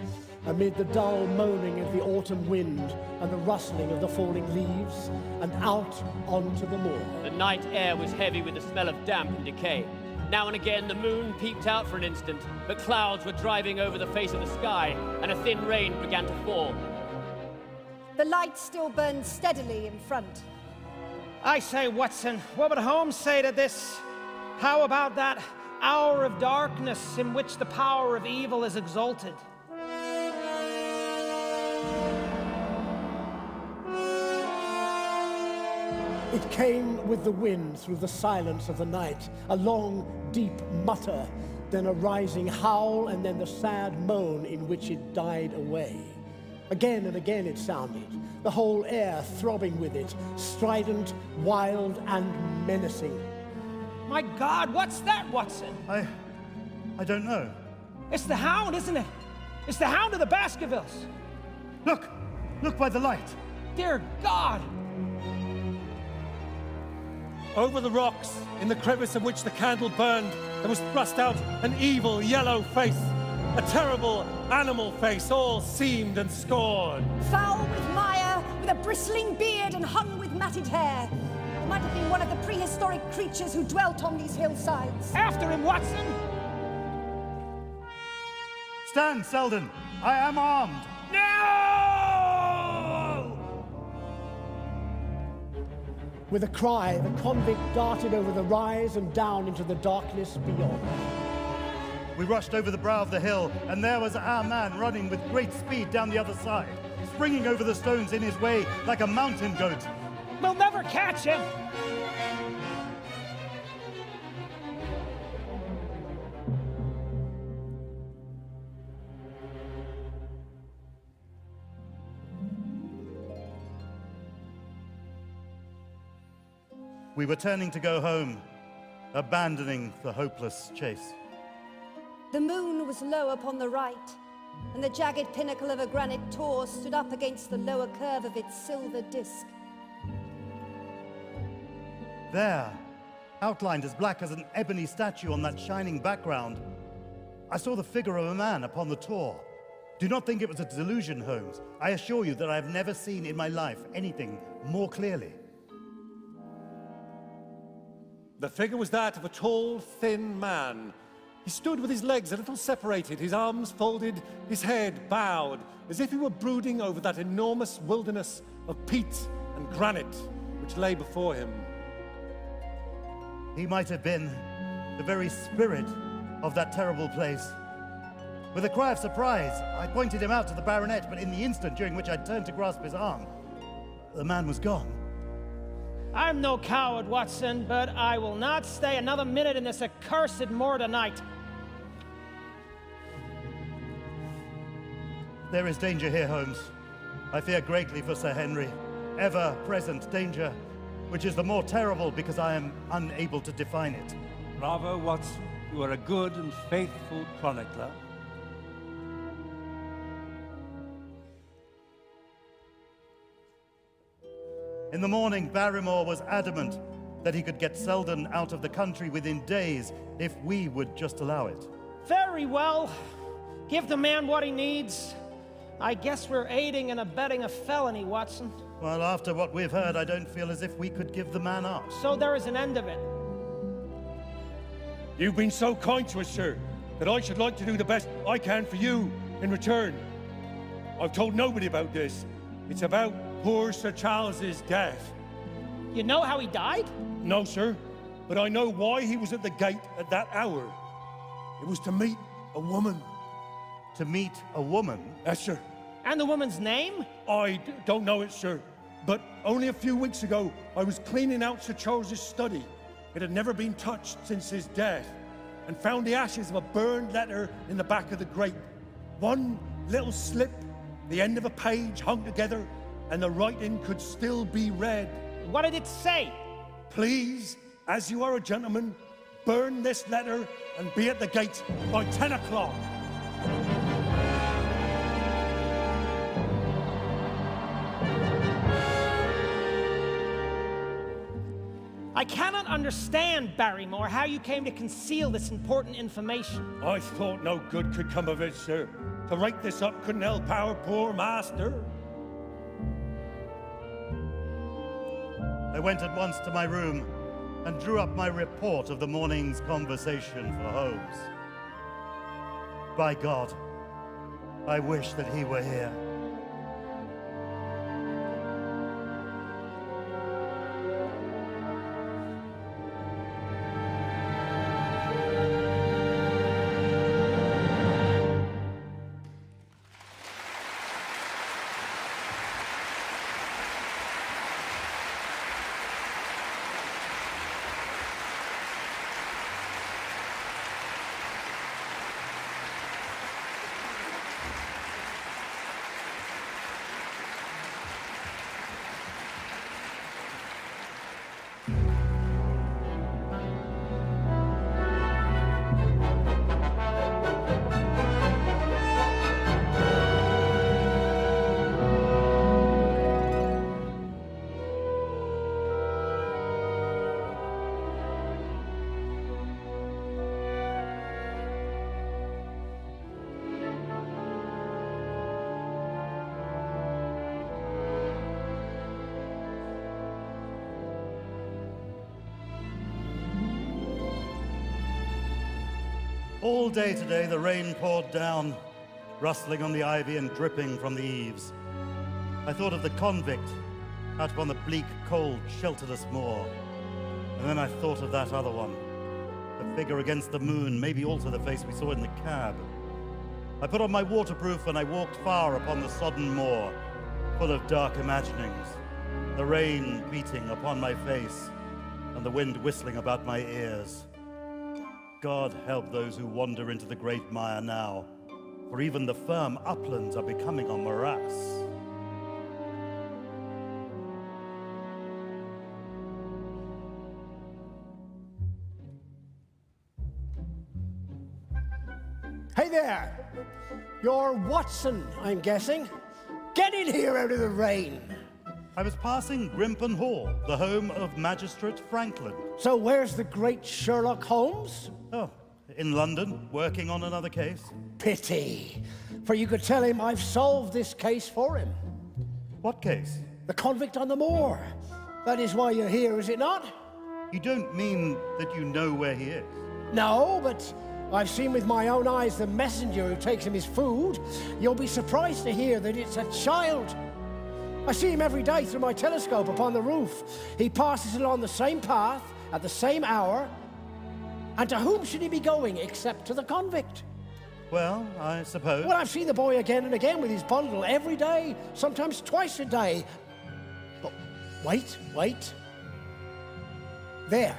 amid the dull moaning of the autumn wind and the rustling of the falling leaves, and out onto the moor. The night air was heavy with the smell of damp and decay. Now and again the moon peeped out for an instant, but clouds were driving over the face of the sky, and a thin rain began to fall. The light still burned steadily in front. I say, Watson, what would Holmes say to this? How about that hour of darkness in which the power of evil is exalted? It came with the wind through the silence of the night, a long, deep mutter, then a rising howl, and then the sad moan in which it died away. Again and again it sounded, the whole air throbbing with it, strident, wild, and menacing. My God, what's that, Watson? I don't know. It's the Hound, isn't it? It's the Hound of the Baskervilles. Look! Look by the light! Dear God! Over the rocks, in the crevice of which the candle burned, there was thrust out an evil yellow face. A terrible animal face, all seamed and scored. Foul with mire, with a bristling beard and hung with matted hair. It might have been one of the prehistoric creatures who dwelt on these hillsides. After him, Watson! Stand, Selden! I am armed! No! With a cry, the convict darted over the rise and down into the darkness beyond. We rushed over the brow of the hill, and there was our man running with great speed down the other side, springing over the stones in his way like a mountain goat. We'll never catch him! We were turning to go home, abandoning the hopeless chase. The moon was low upon the right, and the jagged pinnacle of a granite tor stood up against the lower curve of its silver disk. There, outlined as black as an ebony statue on that shining background, I saw the figure of a man upon the tor. Do not think it was a delusion, Holmes. I assure you that I have never seen in my life anything more clearly. The figure was that of a tall, thin man. He stood with his legs a little separated, his arms folded, his head bowed, as if he were brooding over that enormous wilderness of peat and granite which lay before him. He might have been the very spirit of that terrible place. With a cry of surprise, I pointed him out to the baronet, but in the instant during which I turned to grasp his arm, the man was gone. I'm no coward, Watson, but I will not stay another minute in this accursed moor tonight. There is danger here, Holmes. I fear greatly for Sir Henry. Ever-present danger, which is the more terrible because I am unable to define it. Bravo, Watson. You are a good and faithful chronicler. In the morning, Barrymore was adamant that he could get Selden out of the country within days if we would just allow it. Very well. Give the man what he needs. I guess we're aiding and abetting a felony, Watson. Well, after what we've heard, I don't feel as if we could give the man up. So there is an end of it. You've been so kind to us, sir, that I should like to do the best I can for you in return. I've told nobody about this. It's about poor Sir Charles's death. You know how he died? No, sir, but I know why he was at the gate at that hour. It was to meet a woman. To meet a woman? Yes, sir. And the woman's name? I don't know it, sir, but only a few weeks ago, I was cleaning out Sir Charles's study. It had never been touched since his death, and found the ashes of a burned letter in the back of the grate. One little slip, the end of a page hung together, and the writing could still be read. What did it say? Please, as you are a gentleman, burn this letter and be at the gate by 10 o'clock. I cannot understand, Barrymore, how you came to conceal this important information. I thought no good could come of it, sir. To write this up couldn't help our poor master. I went at once to my room and drew up my report of the morning's conversation for Holmes. By God, I wish that he were here. All day today, the rain poured down, rustling on the ivy and dripping from the eaves. I thought of the convict out upon the bleak, cold, shelterless moor. And then I thought of that other one, the figure against the moon, maybe also the face we saw in the cab. I put on my waterproof and I walked far upon the sodden moor, full of dark imaginings, the rain beating upon my face and the wind whistling about my ears. God help those who wander into the great mire now, for even the firm uplands are becoming a morass. Hey there! You're Watson, I'm guessing. Get in here out of the rain! I was passing Grimpen Hall, the home of Magistrate Franklin. So where's the great Sherlock Holmes? Oh, in London, working on another case. Pity. For you could tell him I've solved this case for him. What case? The convict on the moor. That is why you're here, is it not? You don't mean that you know where he is? No, but I've seen with my own eyes the messenger who takes him his food. You'll be surprised to hear that it's a child. I see him every day through my telescope upon the roof. He passes along the same path at the same hour. And to whom should he be going except to the convict? Well, I suppose. Well, I've seen the boy again and again with his bundle every day, sometimes twice a day. But wait. There.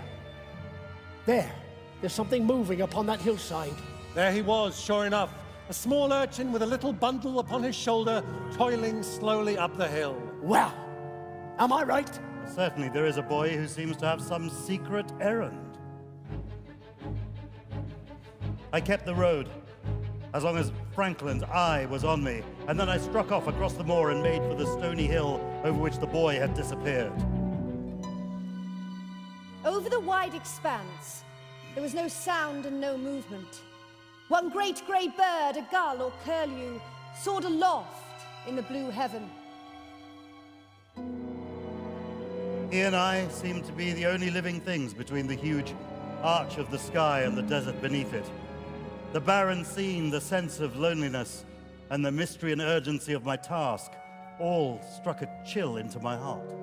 There's something moving upon that hillside. There he was, sure enough. A small urchin with a little bundle upon his shoulder, toiling slowly up the hill. Well, am I right? Certainly there is a boy who seems to have some secret errand. I kept the road, as long as Franklin's eye was on me, and then I struck off across the moor and made for the stony hill over which the boy had disappeared. Over the wide expanse, there was no sound and no movement. One great grey bird, a gull or curlew, soared aloft in the blue heaven. He and I seemed to be the only living things between the huge arch of the sky and the desert beneath it. The barren scene, the sense of loneliness, and the mystery and urgency of my task all struck a chill into my heart.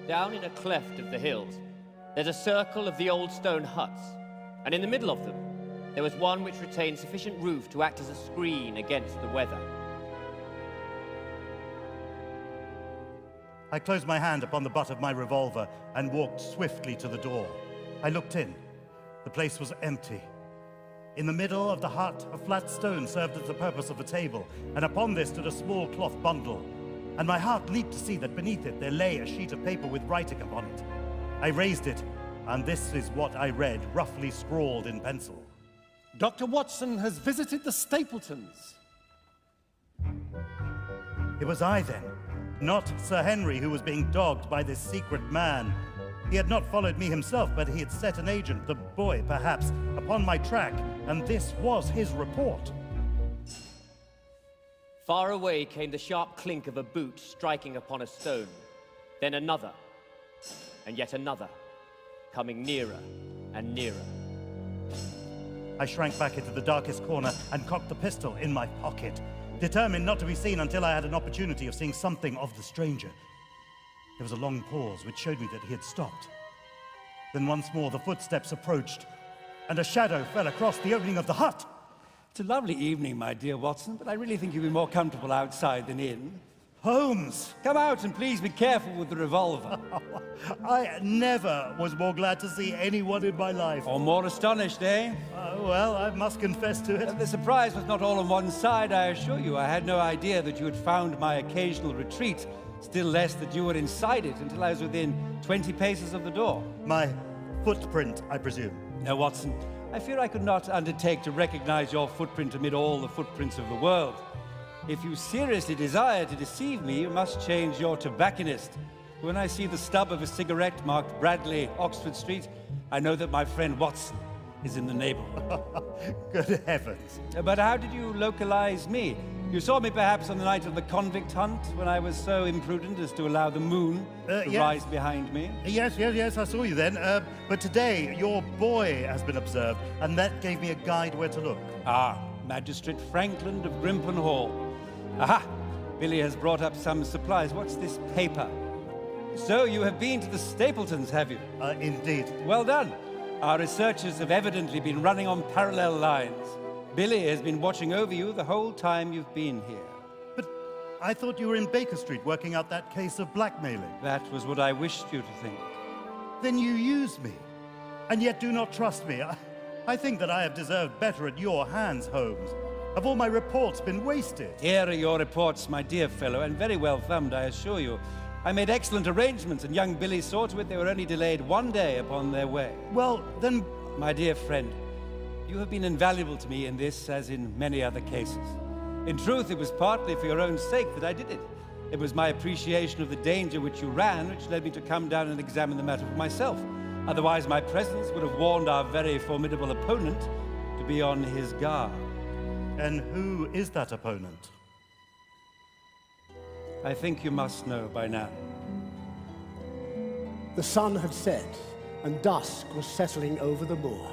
Down in a cleft of the hills, there's a circle of the old stone huts, and in the middle of them, there was one which retained sufficient roof to act as a screen against the weather. I closed my hand upon the butt of my revolver and walked swiftly to the door. I looked in. The place was empty. In the middle of the hut, a flat stone served as the purpose of a table, and upon this stood a small cloth bundle. And my heart leaped to see that beneath it there lay a sheet of paper with writing upon it. I raised it, and this is what I read, roughly scrawled in pencil. Dr. Watson has visited the Stapletons. It was I, then, not Sir Henry, who was being dogged by this secret man. He had not followed me himself, but he had set an agent, the boy perhaps, upon my track, and this was his report. Far away came the sharp clink of a boot striking upon a stone, then another, and yet another, coming nearer and nearer. I shrank back into the darkest corner and cocked the pistol in my pocket, determined not to be seen until I had an opportunity of seeing something of the stranger. There was a long pause, which showed me that he had stopped. Then once more the footsteps approached, and a shadow fell across the opening of the hut. It's a lovely evening, my dear Watson, but I really think you'll be more comfortable outside than in. Holmes! Come out and please be careful with the revolver. I never was more glad to see anyone in my life. Or more astonished, eh? Well, I must confess to it. The surprise was not all on one side, I assure you. I had no idea that you had found my occasional retreat, still less that you were inside it until I was within 20 paces of the door. My footprint, I presume. No, Watson, I fear I could not undertake to recognize your footprint amid all the footprints of the world. If you seriously desire to deceive me, you must change your tobacconist. When I see the stub of a cigarette marked Bradley, Oxford Street, I know that my friend Watson is in the neighborhood. Good heavens. But how did you localize me? You saw me perhaps on the night of the convict hunt, when I was so imprudent as to allow the moon to rise behind me? Yes, I saw you then. But today, your boy has been observed, and that gave me a guide where to look. Ah, Magistrate Franklin of Grimpen Hall. Aha! Billy has brought up some supplies. What's this paper? So you have been to the Stapletons, have you? Indeed. Well done. Our researchers have evidently been running on parallel lines. Billy has been watching over you the whole time you've been here. But I thought you were in Baker Street working out that case of blackmailing. That was what I wished you to think. Then you used me, and yet do not trust me. I think that I have deserved better at your hands, Holmes. Have all my reports been wasted? Here are your reports, my dear fellow, and very well thumbed, I assure you. I made excellent arrangements, and young Billy saw to it they were only delayed one day upon their way. Well, then... My dear friend, you have been invaluable to me in this, as in many other cases. In truth, it was partly for your own sake that I did it. It was my appreciation of the danger which you ran which led me to come down and examine the matter for myself. Otherwise, my presence would have warned our very formidable opponent to be on his guard. And who is that opponent? I think you must know by now. The sun had set, and dusk was settling over the moor.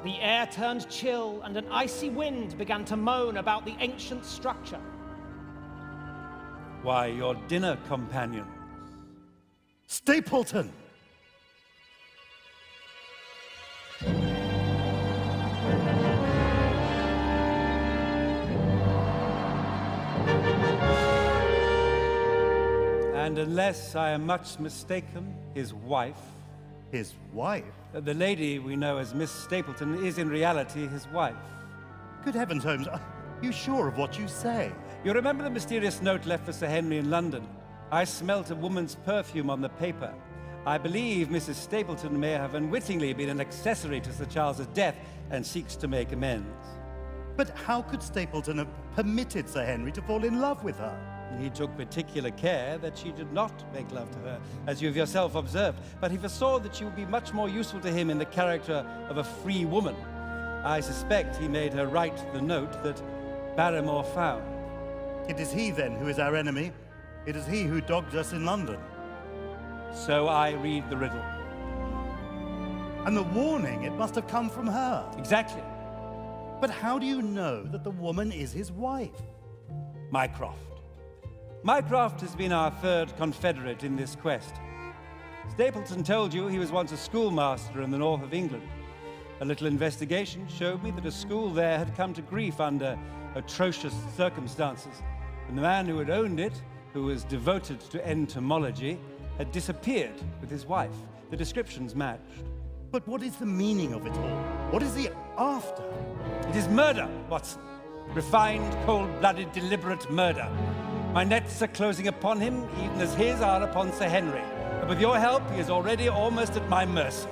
The air turned chill, and an icy wind began to moan about the ancient structure. Why, your dinner companion. Stapleton! And unless I am much mistaken, his wife. His wife? The lady we know as Miss Stapleton is in reality his wife. Good heavens, Holmes, are you sure of what you say? You remember the mysterious note left for Sir Henry in London? I smelt a woman's perfume on the paper. I believe Mrs. Stapleton may have unwittingly been an accessory to Sir Charles's death and seeks to make amends. But how could Stapleton have permitted Sir Henry to fall in love with her? He took particular care that she did not make love to her, as you have yourself observed, but he foresaw that she would be much more useful to him in the character of a free woman. I suspect he made her write the note that Barrymore found. It is he, then, who is our enemy. It is he who dogged us in London. So I read the riddle. And the warning, it must have come from her. Exactly. But how do you know that the woman is his wife? Mycroft. Mycroft has been our third confederate in this quest. Stapleton told you he was once a schoolmaster in the north of England. A little investigation showed me that a school there had come to grief under atrocious circumstances, and the man who had owned it, who was devoted to entomology, had disappeared with his wife. The descriptions matched. But what is the meaning of it all? What is he after? It is murder, Watson. Refined, cold-blooded, deliberate murder. My nets are closing upon him, even as his are upon Sir Henry. But with your help, he is already almost at my mercy.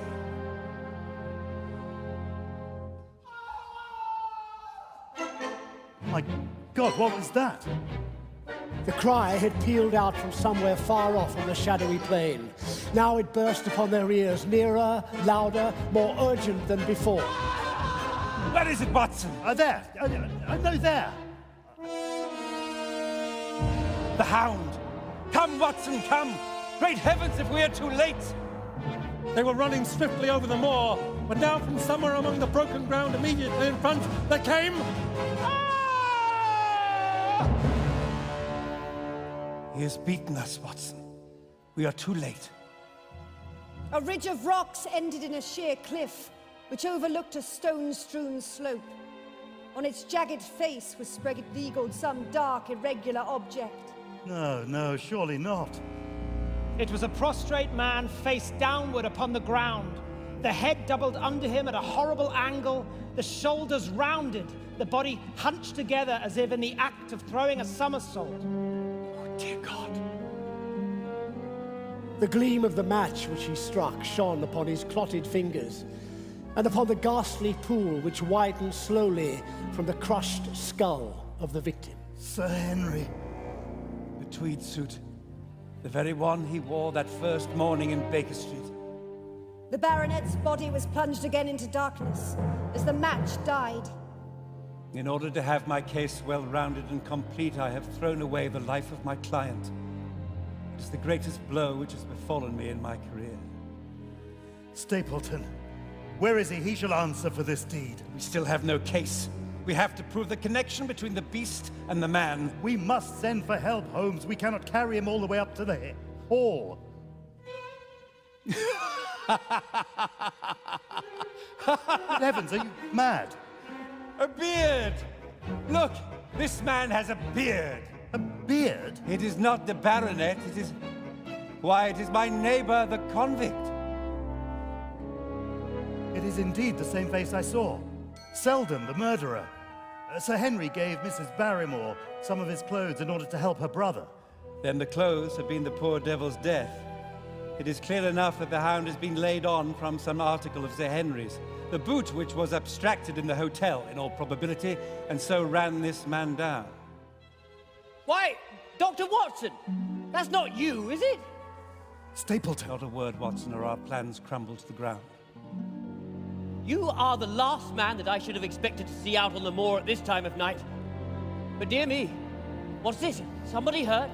My God, what was that? The cry had pealed out from somewhere far off on the shadowy plain. Now it burst upon their ears, nearer, louder, more urgent than before. Where is it, Watson? There. No, there. The Hound! Come, Watson, come! Great heavens, if we are too late! They were running swiftly over the moor, but now from somewhere among the broken ground immediately in front, there came... He has beaten us, Watson. We are too late. A ridge of rocks ended in a sheer cliff, which overlooked a stone-strewn slope. On its jagged face was spread-eagled some dark, irregular object. No, surely not. It was a prostrate man face downward upon the ground, the head doubled under him at a horrible angle, the shoulders rounded, the body hunched together as if in the act of throwing a somersault. Dear God. The gleam of the match which he struck shone upon his clotted fingers, and upon the ghastly pool which widened slowly from the crushed skull of the victim. Sir Henry. The tweed suit. The very one he wore that first morning in Baker Street. The baronet's body was plunged again into darkness as the match died. In order to have my case well-rounded and complete, I have thrown away the life of my client. It is the greatest blow which has befallen me in my career. Stapleton, where is he? He shall answer for this deed. We still have no case. We have to prove the connection between the beast and the man. We must send for help, Holmes. We cannot carry him all the way up to the hall. Heavens, are you mad? A beard! Look, this man has a beard. A beard? It is not the baronet, it is... Why, it is my neighbor, the convict. It is indeed the same face I saw. Selden, the murderer. Sir Henry gave Mrs. Barrymore some of his clothes in order to help her brother. Then the clothes have been the poor devil's death. It is clear enough that the Hound has been laid on from some article of Sir Henry's. The boot which was abstracted in the hotel, in all probability, and so ran this man down. Why, Dr. Watson! That's not you, is it? Stapleton. Not a word, Watson, or our plans crumble to the ground. You are the last man that I should have expected to see out on the moor at this time of night. But dear me, what's this? Somebody hurt?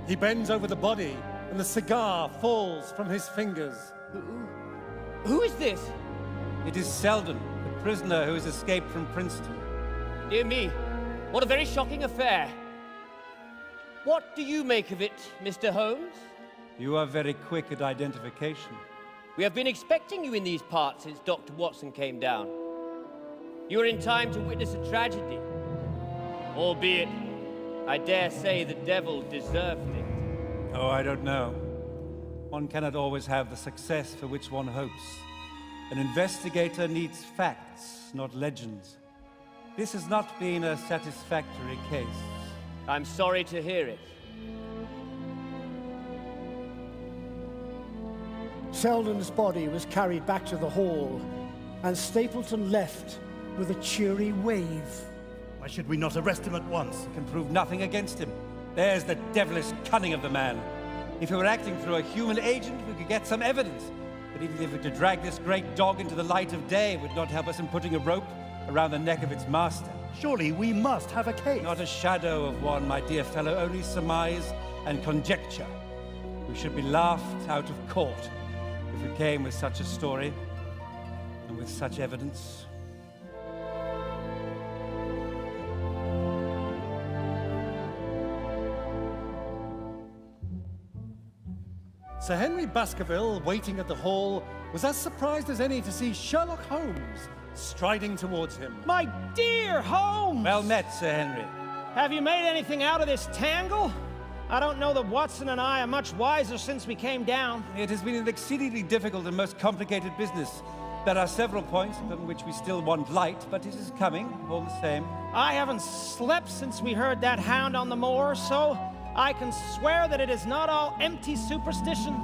He bends over the body, and the cigar falls from his fingers. Who is this? It is Selden, the prisoner who has escaped from Princeton. Dear me, what a very shocking affair. What do you make of it, Mr. Holmes? You are very quick at identification. We have been expecting you in these parts since Dr. Watson came down. You are in time to witness a tragedy. Albeit, I dare say the devil deserved it. Oh, I don't know. one cannot always have the success for which one hopes. An investigator needs facts, not legends. This has not been a satisfactory case. I'm sorry to hear it. Selden's body was carried back to the hall, and Stapleton left with a cheery wave. Why should we not arrest him at once? We can prove nothing against him. There's the devilish cunning of the man. If he were acting through a human agent, we could get some evidence. But even if we were to drag this great dog into the light of day, it would not help us in putting a rope around the neck of its master. Surely we must have a case. Not a shadow of one, my dear fellow, only surmise and conjecture. We should be laughed out of court if we came with such a story and with such evidence. Sir Henry Baskerville, waiting at the hall, was as surprised as any to see Sherlock Holmes striding towards him. My dear Holmes! Well met, Sir Henry. Have you made anything out of this tangle? I don't know that Watson and I are much wiser since we came down. It has been an exceedingly difficult and most complicated business. There are several points on which we still want light, but it is coming, all the same. I haven't slept since we heard that hound on the moor, so I can swear that it is not all empty superstition.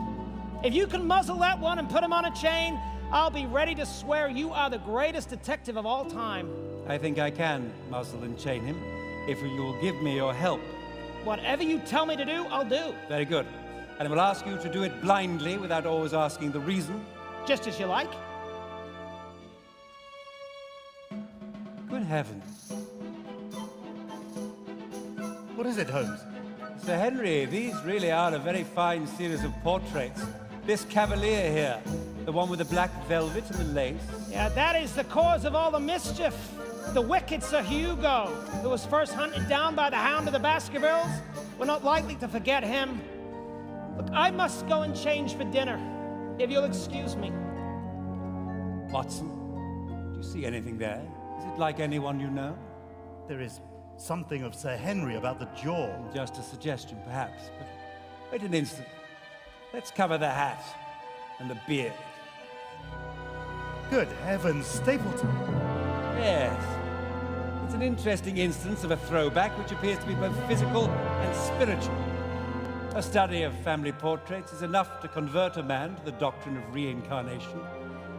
If you can muzzle that one and put him on a chain, I'll be ready to swear you are the greatest detective of all time. I think I can muzzle and chain him, if you will give me your help. Whatever you tell me to do, I'll do. Very good. And I will ask you to do it blindly, without always asking the reason. Just as you like. Good heavens. What is it, Holmes? Sir Henry, these really are a very fine series of portraits. This cavalier here, the one with the black velvet and the lace. Yeah, that is the cause of all the mischief. The wicked Sir Hugo, who was first hunted down by the Hound of the Baskervilles. We're not likely to forget him. Look, I must go and change for dinner, if you'll excuse me. Watson, do you see anything there? Is it like anyone you know? There is something of Sir Henry about the jaw. Just a suggestion, perhaps, but wait an instant. Let's cover the hat and the beard. Good heavens, Stapleton. Yes. It's an interesting instance of a throwback which appears to be both physical and spiritual. A study of family portraits is enough to convert a man to the doctrine of reincarnation.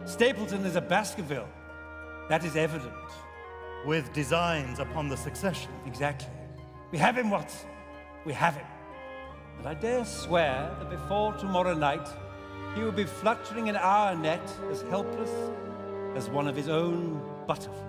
Stapleton is a Baskerville. That is evident. With designs upon the succession. Exactly. We have him, Watson. We have him. And I dare swear that before tomorrow night, he will be fluttering in our net as helpless as one of his own butterflies.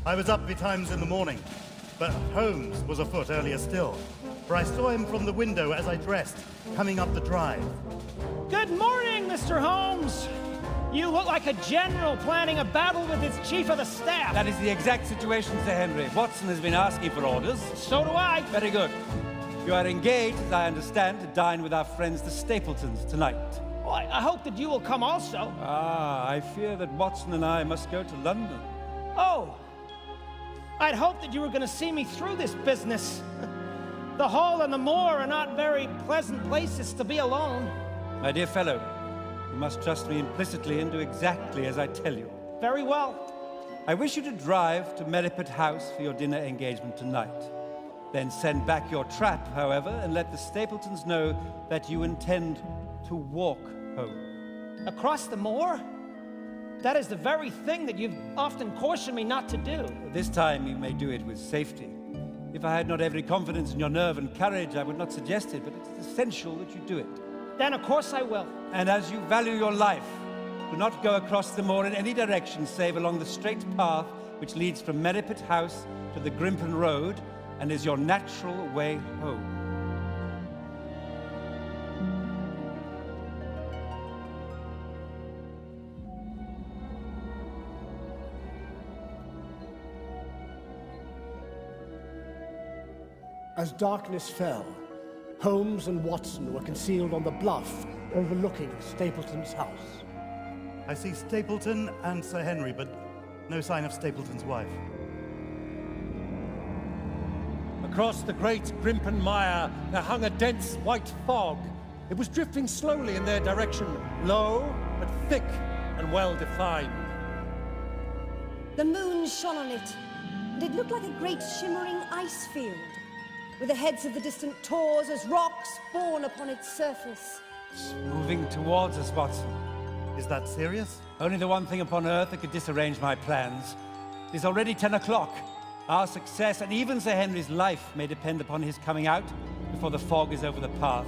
I was up betimes in the morning, but Holmes was afoot earlier still, for I saw him from the window as I dressed, coming up the drive. Good morning, Mr. Holmes. You look like a general planning a battle with his chief of the staff. That is the exact situation, Sir Henry. Watson has been asking for orders. So do I. Very good. You are engaged, as I understand, to dine with our friends the Stapletons tonight. Well, I hope that you will come also. Ah, I fear that Watson and I must go to London. Oh, I'd hoped that you were going to see me through this business. The hall and the moor are not very pleasant places to be alone. My dear fellow, you must trust me implicitly and do exactly as I tell you. Very well. I wish you to drive to Merripit House for your dinner engagement tonight. Then send back your trap, however, and let the Stapletons know that you intend to walk home. Across the moor? That is the very thing that you've often cautioned me not to do. This time you may do it with safety. If I had not every confidence in your nerve and courage, I would not suggest it, but it's essential that you do it. Then of course I will. And as you value your life, do not go across the moor in any direction save along the straight path which leads from Merripit House to the Grimpen Road and is your natural way home. As darkness fell, Holmes and Watson were concealed on the bluff overlooking Stapleton's house. I see Stapleton and Sir Henry, but no sign of Stapleton's wife. Across the great Grimpen Mire, there hung a dense white fog. It was drifting slowly in their direction, low, but thick and well-defined. The moon shone on it, and it looked like a great shimmering ice field, with the heads of the distant tors as rocks borne upon its surface. It's moving towards us, Watson. Is that serious? Only the one thing upon Earth that could disarrange my plans. It is already 10 o'clock. Our success, and even Sir Henry's life, may depend upon his coming out before the fog is over the path.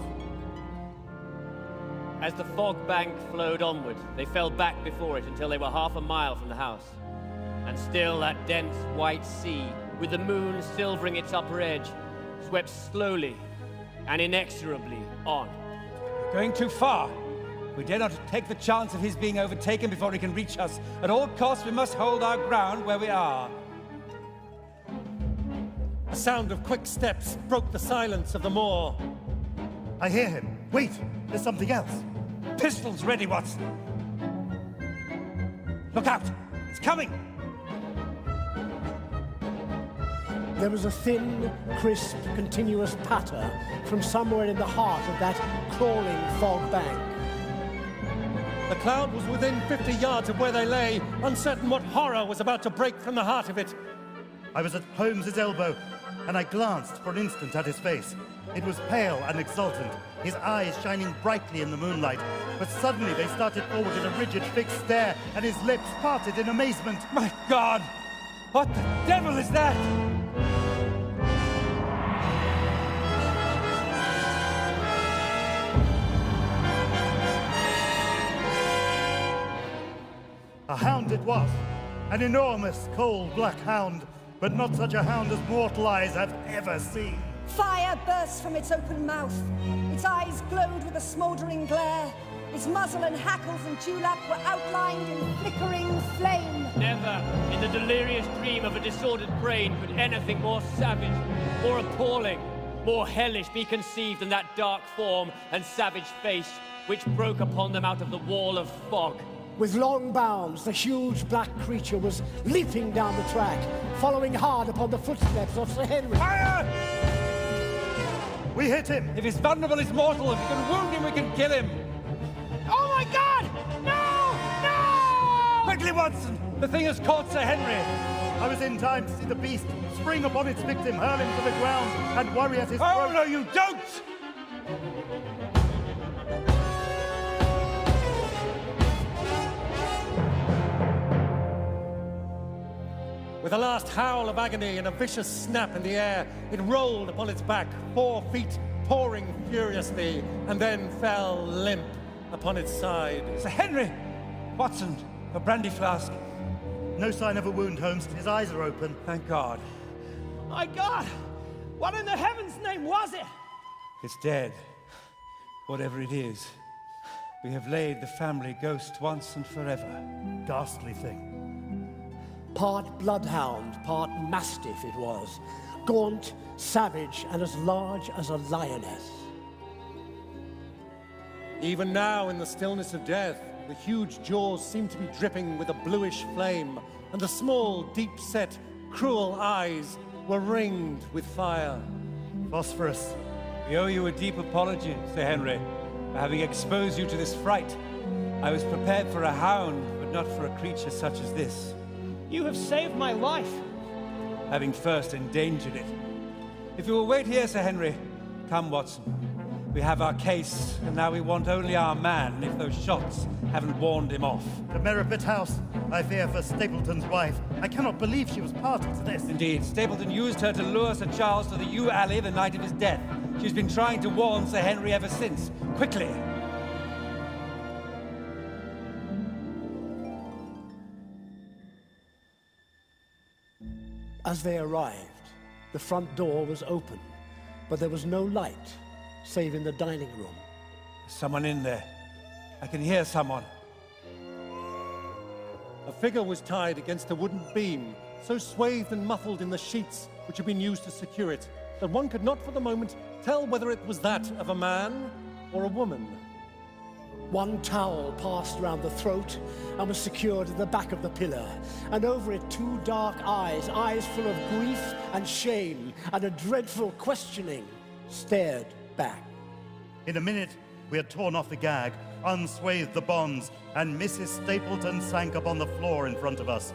As the fog bank flowed onward, they fell back before it until they were half a mile from the house. And still that dense white sea, with the moon silvering its upper edge, swept slowly and inexorably on. Going too far. We dare not take the chance of his being overtaken before he can reach us. At all costs, we must hold our ground where we are. The sound of quick steps broke the silence of the moor. I hear him. Wait, there's something else. Pistols ready, Watson. Look out! It's coming! There was a thin, crisp, continuous patter from somewhere in the heart of that crawling fog bank. The cloud was within 50 yards of where they lay, uncertain what horror was about to break from the heart of it. I was at Holmes's elbow, and I glanced for an instant at his face. It was pale and exultant, his eyes shining brightly in the moonlight. But suddenly they started forward in a rigid, fixed stare, and his lips parted in amazement. My God! What the devil is that? A hound it was, an enormous, cold black hound, but not such a hound as mortal eyes have ever seen. Fire burst from its open mouth. Its eyes glowed with a smouldering glare. Its muzzle and hackles and dewlap were outlined in flickering flame. Never, in the delirious dream of a disordered brain, could anything more savage, more appalling, more hellish be conceived than that dark form and savage face which broke upon them out of the wall of fog. With long bounds, the huge black creature was leaping down the track, following hard upon the footsteps of Sir Henry. Fire! We hit him! If he's vulnerable, he's mortal. If we can wound him, we can kill him. Oh my God! No! No! Quickly, Watson! The thing has caught Sir Henry. I was in time to see the beast spring upon its victim, hurl him to the ground, and worry at his throat. Oh, no, you don't! With a last howl of agony and a vicious snap in the air, it rolled upon its back, 4 feet, pouring furiously, and then fell limp upon its side. Sir Henry! Watson, a brandy flask. No sign of a wound, Holmes. His eyes are open. Thank God. My God! What in the heaven's name was it? It's dead. Whatever it is. We have laid the family ghost once and forever. Ghastly thing. Part bloodhound, part mastiff it was, gaunt, savage, and as large as a lioness. Even now, in the stillness of death, the huge jaws seemed to be dripping with a bluish flame, and the small, deep-set, cruel eyes were ringed with fire. Phosphorus. We owe you a deep apology, Sir Henry, for having exposed you to this fright. I was prepared for a hound, but not for a creature such as this. You have saved my life. Having first endangered it. If you will wait here, Sir Henry, come, Watson. We have our case, and now we want only our man, if those shots haven't warned him off. The Merripit House. I fear for Stapleton's wife. I cannot believe she was party to this. Indeed, Stapleton used her to lure Sir Charles to the yew alley the night of his death. She's been trying to warn Sir Henry ever since. Quickly! As they arrived, the front door was open, but there was no light, save in the dining room. There's someone in there. I can hear someone. A figure was tied against a wooden beam, so swathed and muffled in the sheets which had been used to secure it, that one could not for the moment tell whether it was that of a man or a woman. One towel passed round the throat and was secured at the back of the pillar, and over it 2 dark eyes, eyes full of grief and shame and a dreadful questioning, stared back. In a minute, we had torn off the gag, unswathed the bonds, and Mrs. Stapleton sank upon the floor in front of us.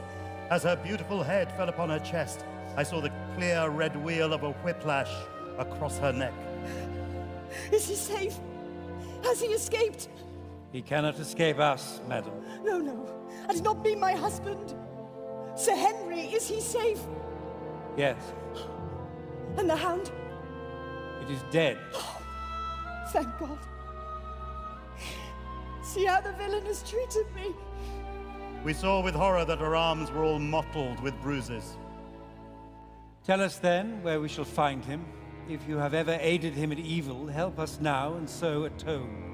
As her beautiful head fell upon her chest, I saw the clear red wheel of a whiplash across her neck. Is he safe? Has he escaped? He cannot escape us, madam. No, no. And not be my husband. Sir Henry, is he safe? Yes, And the Hound? it is dead. Thank God. See how the villain has treated me. We saw with horror that her arms were all mottled with bruises. Tell us then where we shall find him. If you have ever aided him in evil, help us now and so atone.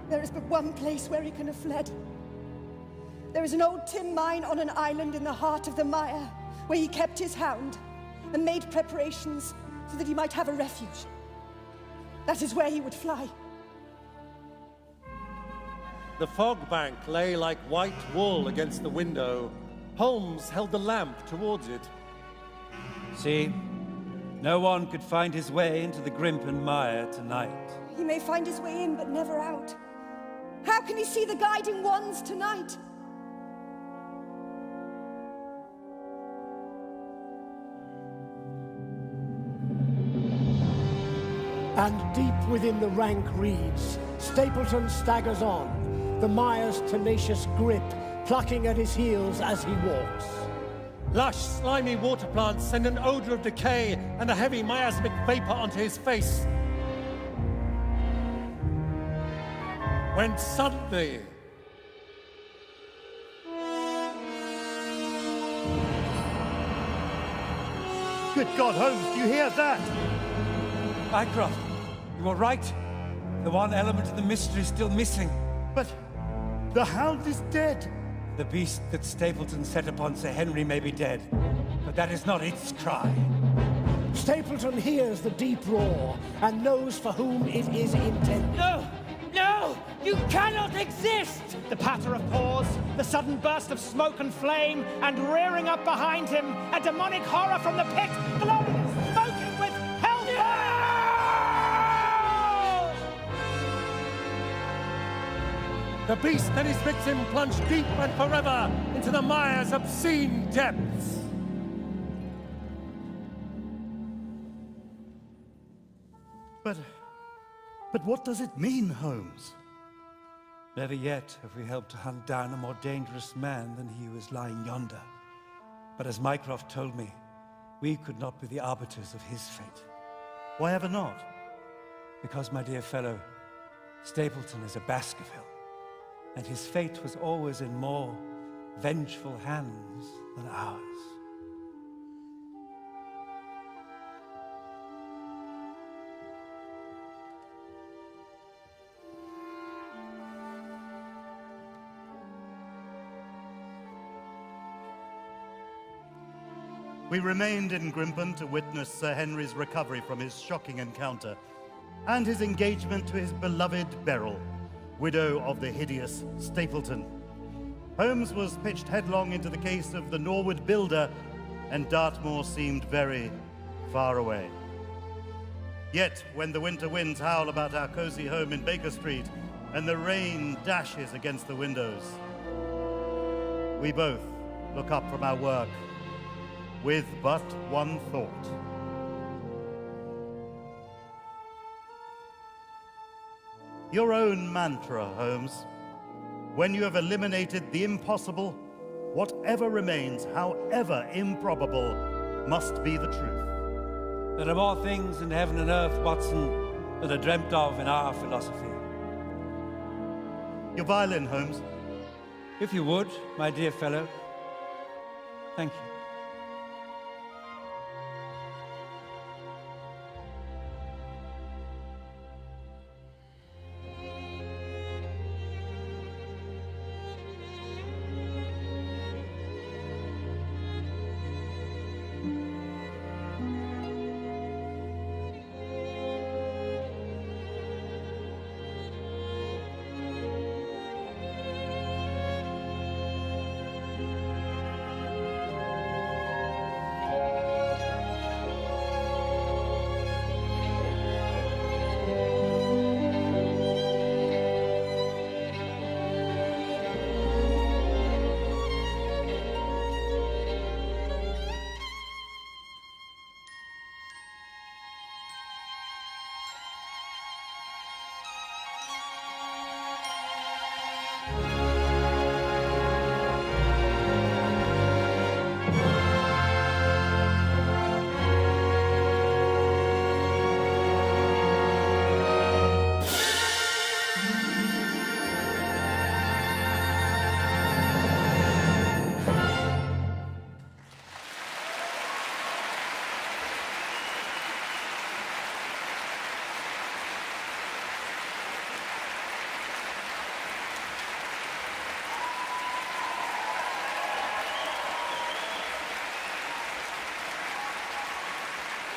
There is but one place where he can have fled. There is an old tin mine on an island in the heart of the mire, where he kept his hound and made preparations so that he might have a refuge. That is where he would fly. The fog bank lay like white wool against the window. Holmes held the lamp towards it. See, no one could find his way into the Grimpen mire tonight. He may find his way in, but never out. How can he see the guiding wands tonight? And deep within the rank reeds, Stapleton staggers on, the mire's tenacious grip plucking at his heels as he walks. Lush, slimy water plants send an odor of decay and a heavy miasmic vapor onto his face. When suddenly... Good God, Holmes, do you hear that? Mycroft, you are right. The one element of the mystery is still missing. But the Hound is dead. The beast that Stapleton set upon Sir Henry may be dead, but that is not its cry. Stapleton hears the deep roar and knows for whom it is intended. No! No! You cannot exist! The patter of paws, the sudden burst of smoke and flame, and rearing up behind him, a demonic horror from the pit, glowing and smoking with hellfire! The beast and his victim plunge deep and forever into the mire's obscene depths. But what does it mean, Holmes? Never yet have we helped to hunt down a more dangerous man than he who is lying yonder. But as Mycroft told me, we could not be the arbiters of his fate. Why ever not? Because, my dear fellow, Stapleton is a Baskerville, and his fate was always in more vengeful hands than ours. We remained in Grimpen to witness Sir Henry's recovery from his shocking encounter and his engagement to his beloved Beryl, widow of the hideous Stapleton. Holmes was pitched headlong into the case of the Norwood builder, and Dartmoor seemed very far away. Yet, when the winter winds howl about our cozy home in Baker Street and the rain dashes against the windows, we both look up from our work with but one thought. Your own mantra, Holmes. When you have eliminated the impossible, whatever remains, however improbable, must be the truth. There are more things in heaven and earth, Watson, than are dreamt of in our philosophy. Your violin, Holmes. If you would, my dear fellow. Thank you.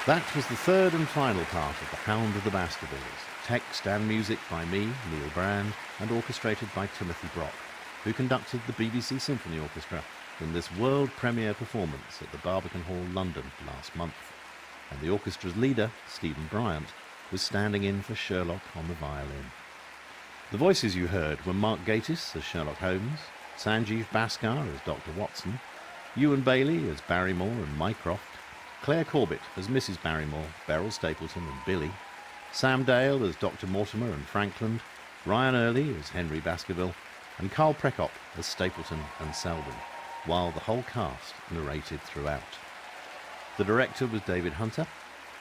That was the third and final part of The Hound of the Baskervilles, text and music by me, Neil Brand, and orchestrated by Timothy Brock, who conducted the BBC Symphony Orchestra in this world premiere performance at the Barbican Hall, London, last month. And the orchestra's leader, Stephen Bryant, was standing in for Sherlock on the violin. The voices you heard were Mark Gatiss as Sherlock Holmes, Sanjeev Bhaskar as Dr. Watson, Ewan Bailey as Barrymore and Mycroft, Claire Corbett as Mrs. Barrymore, Beryl Stapleton and Billy, Sam Dale as Dr. Mortimer and Frankland, Ryan Early as Henry Baskerville, and Carl Prekop as Stapleton and Selden, while the whole cast narrated throughout. The director was David Hunter.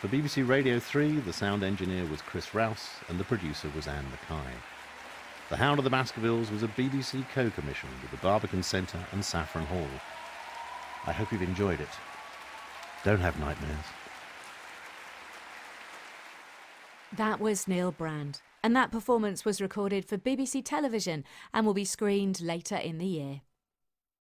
For BBC Radio 3, the sound engineer was Chris Rouse, and the producer was Anne Mackay. The Hound of the Baskervilles was a BBC co-commission with the Barbican Centre and Saffron Hall. I hope you've enjoyed it. Don't have nightmares. That was Neil Brand, and that performance was recorded for BBC Television and will be screened later in the year.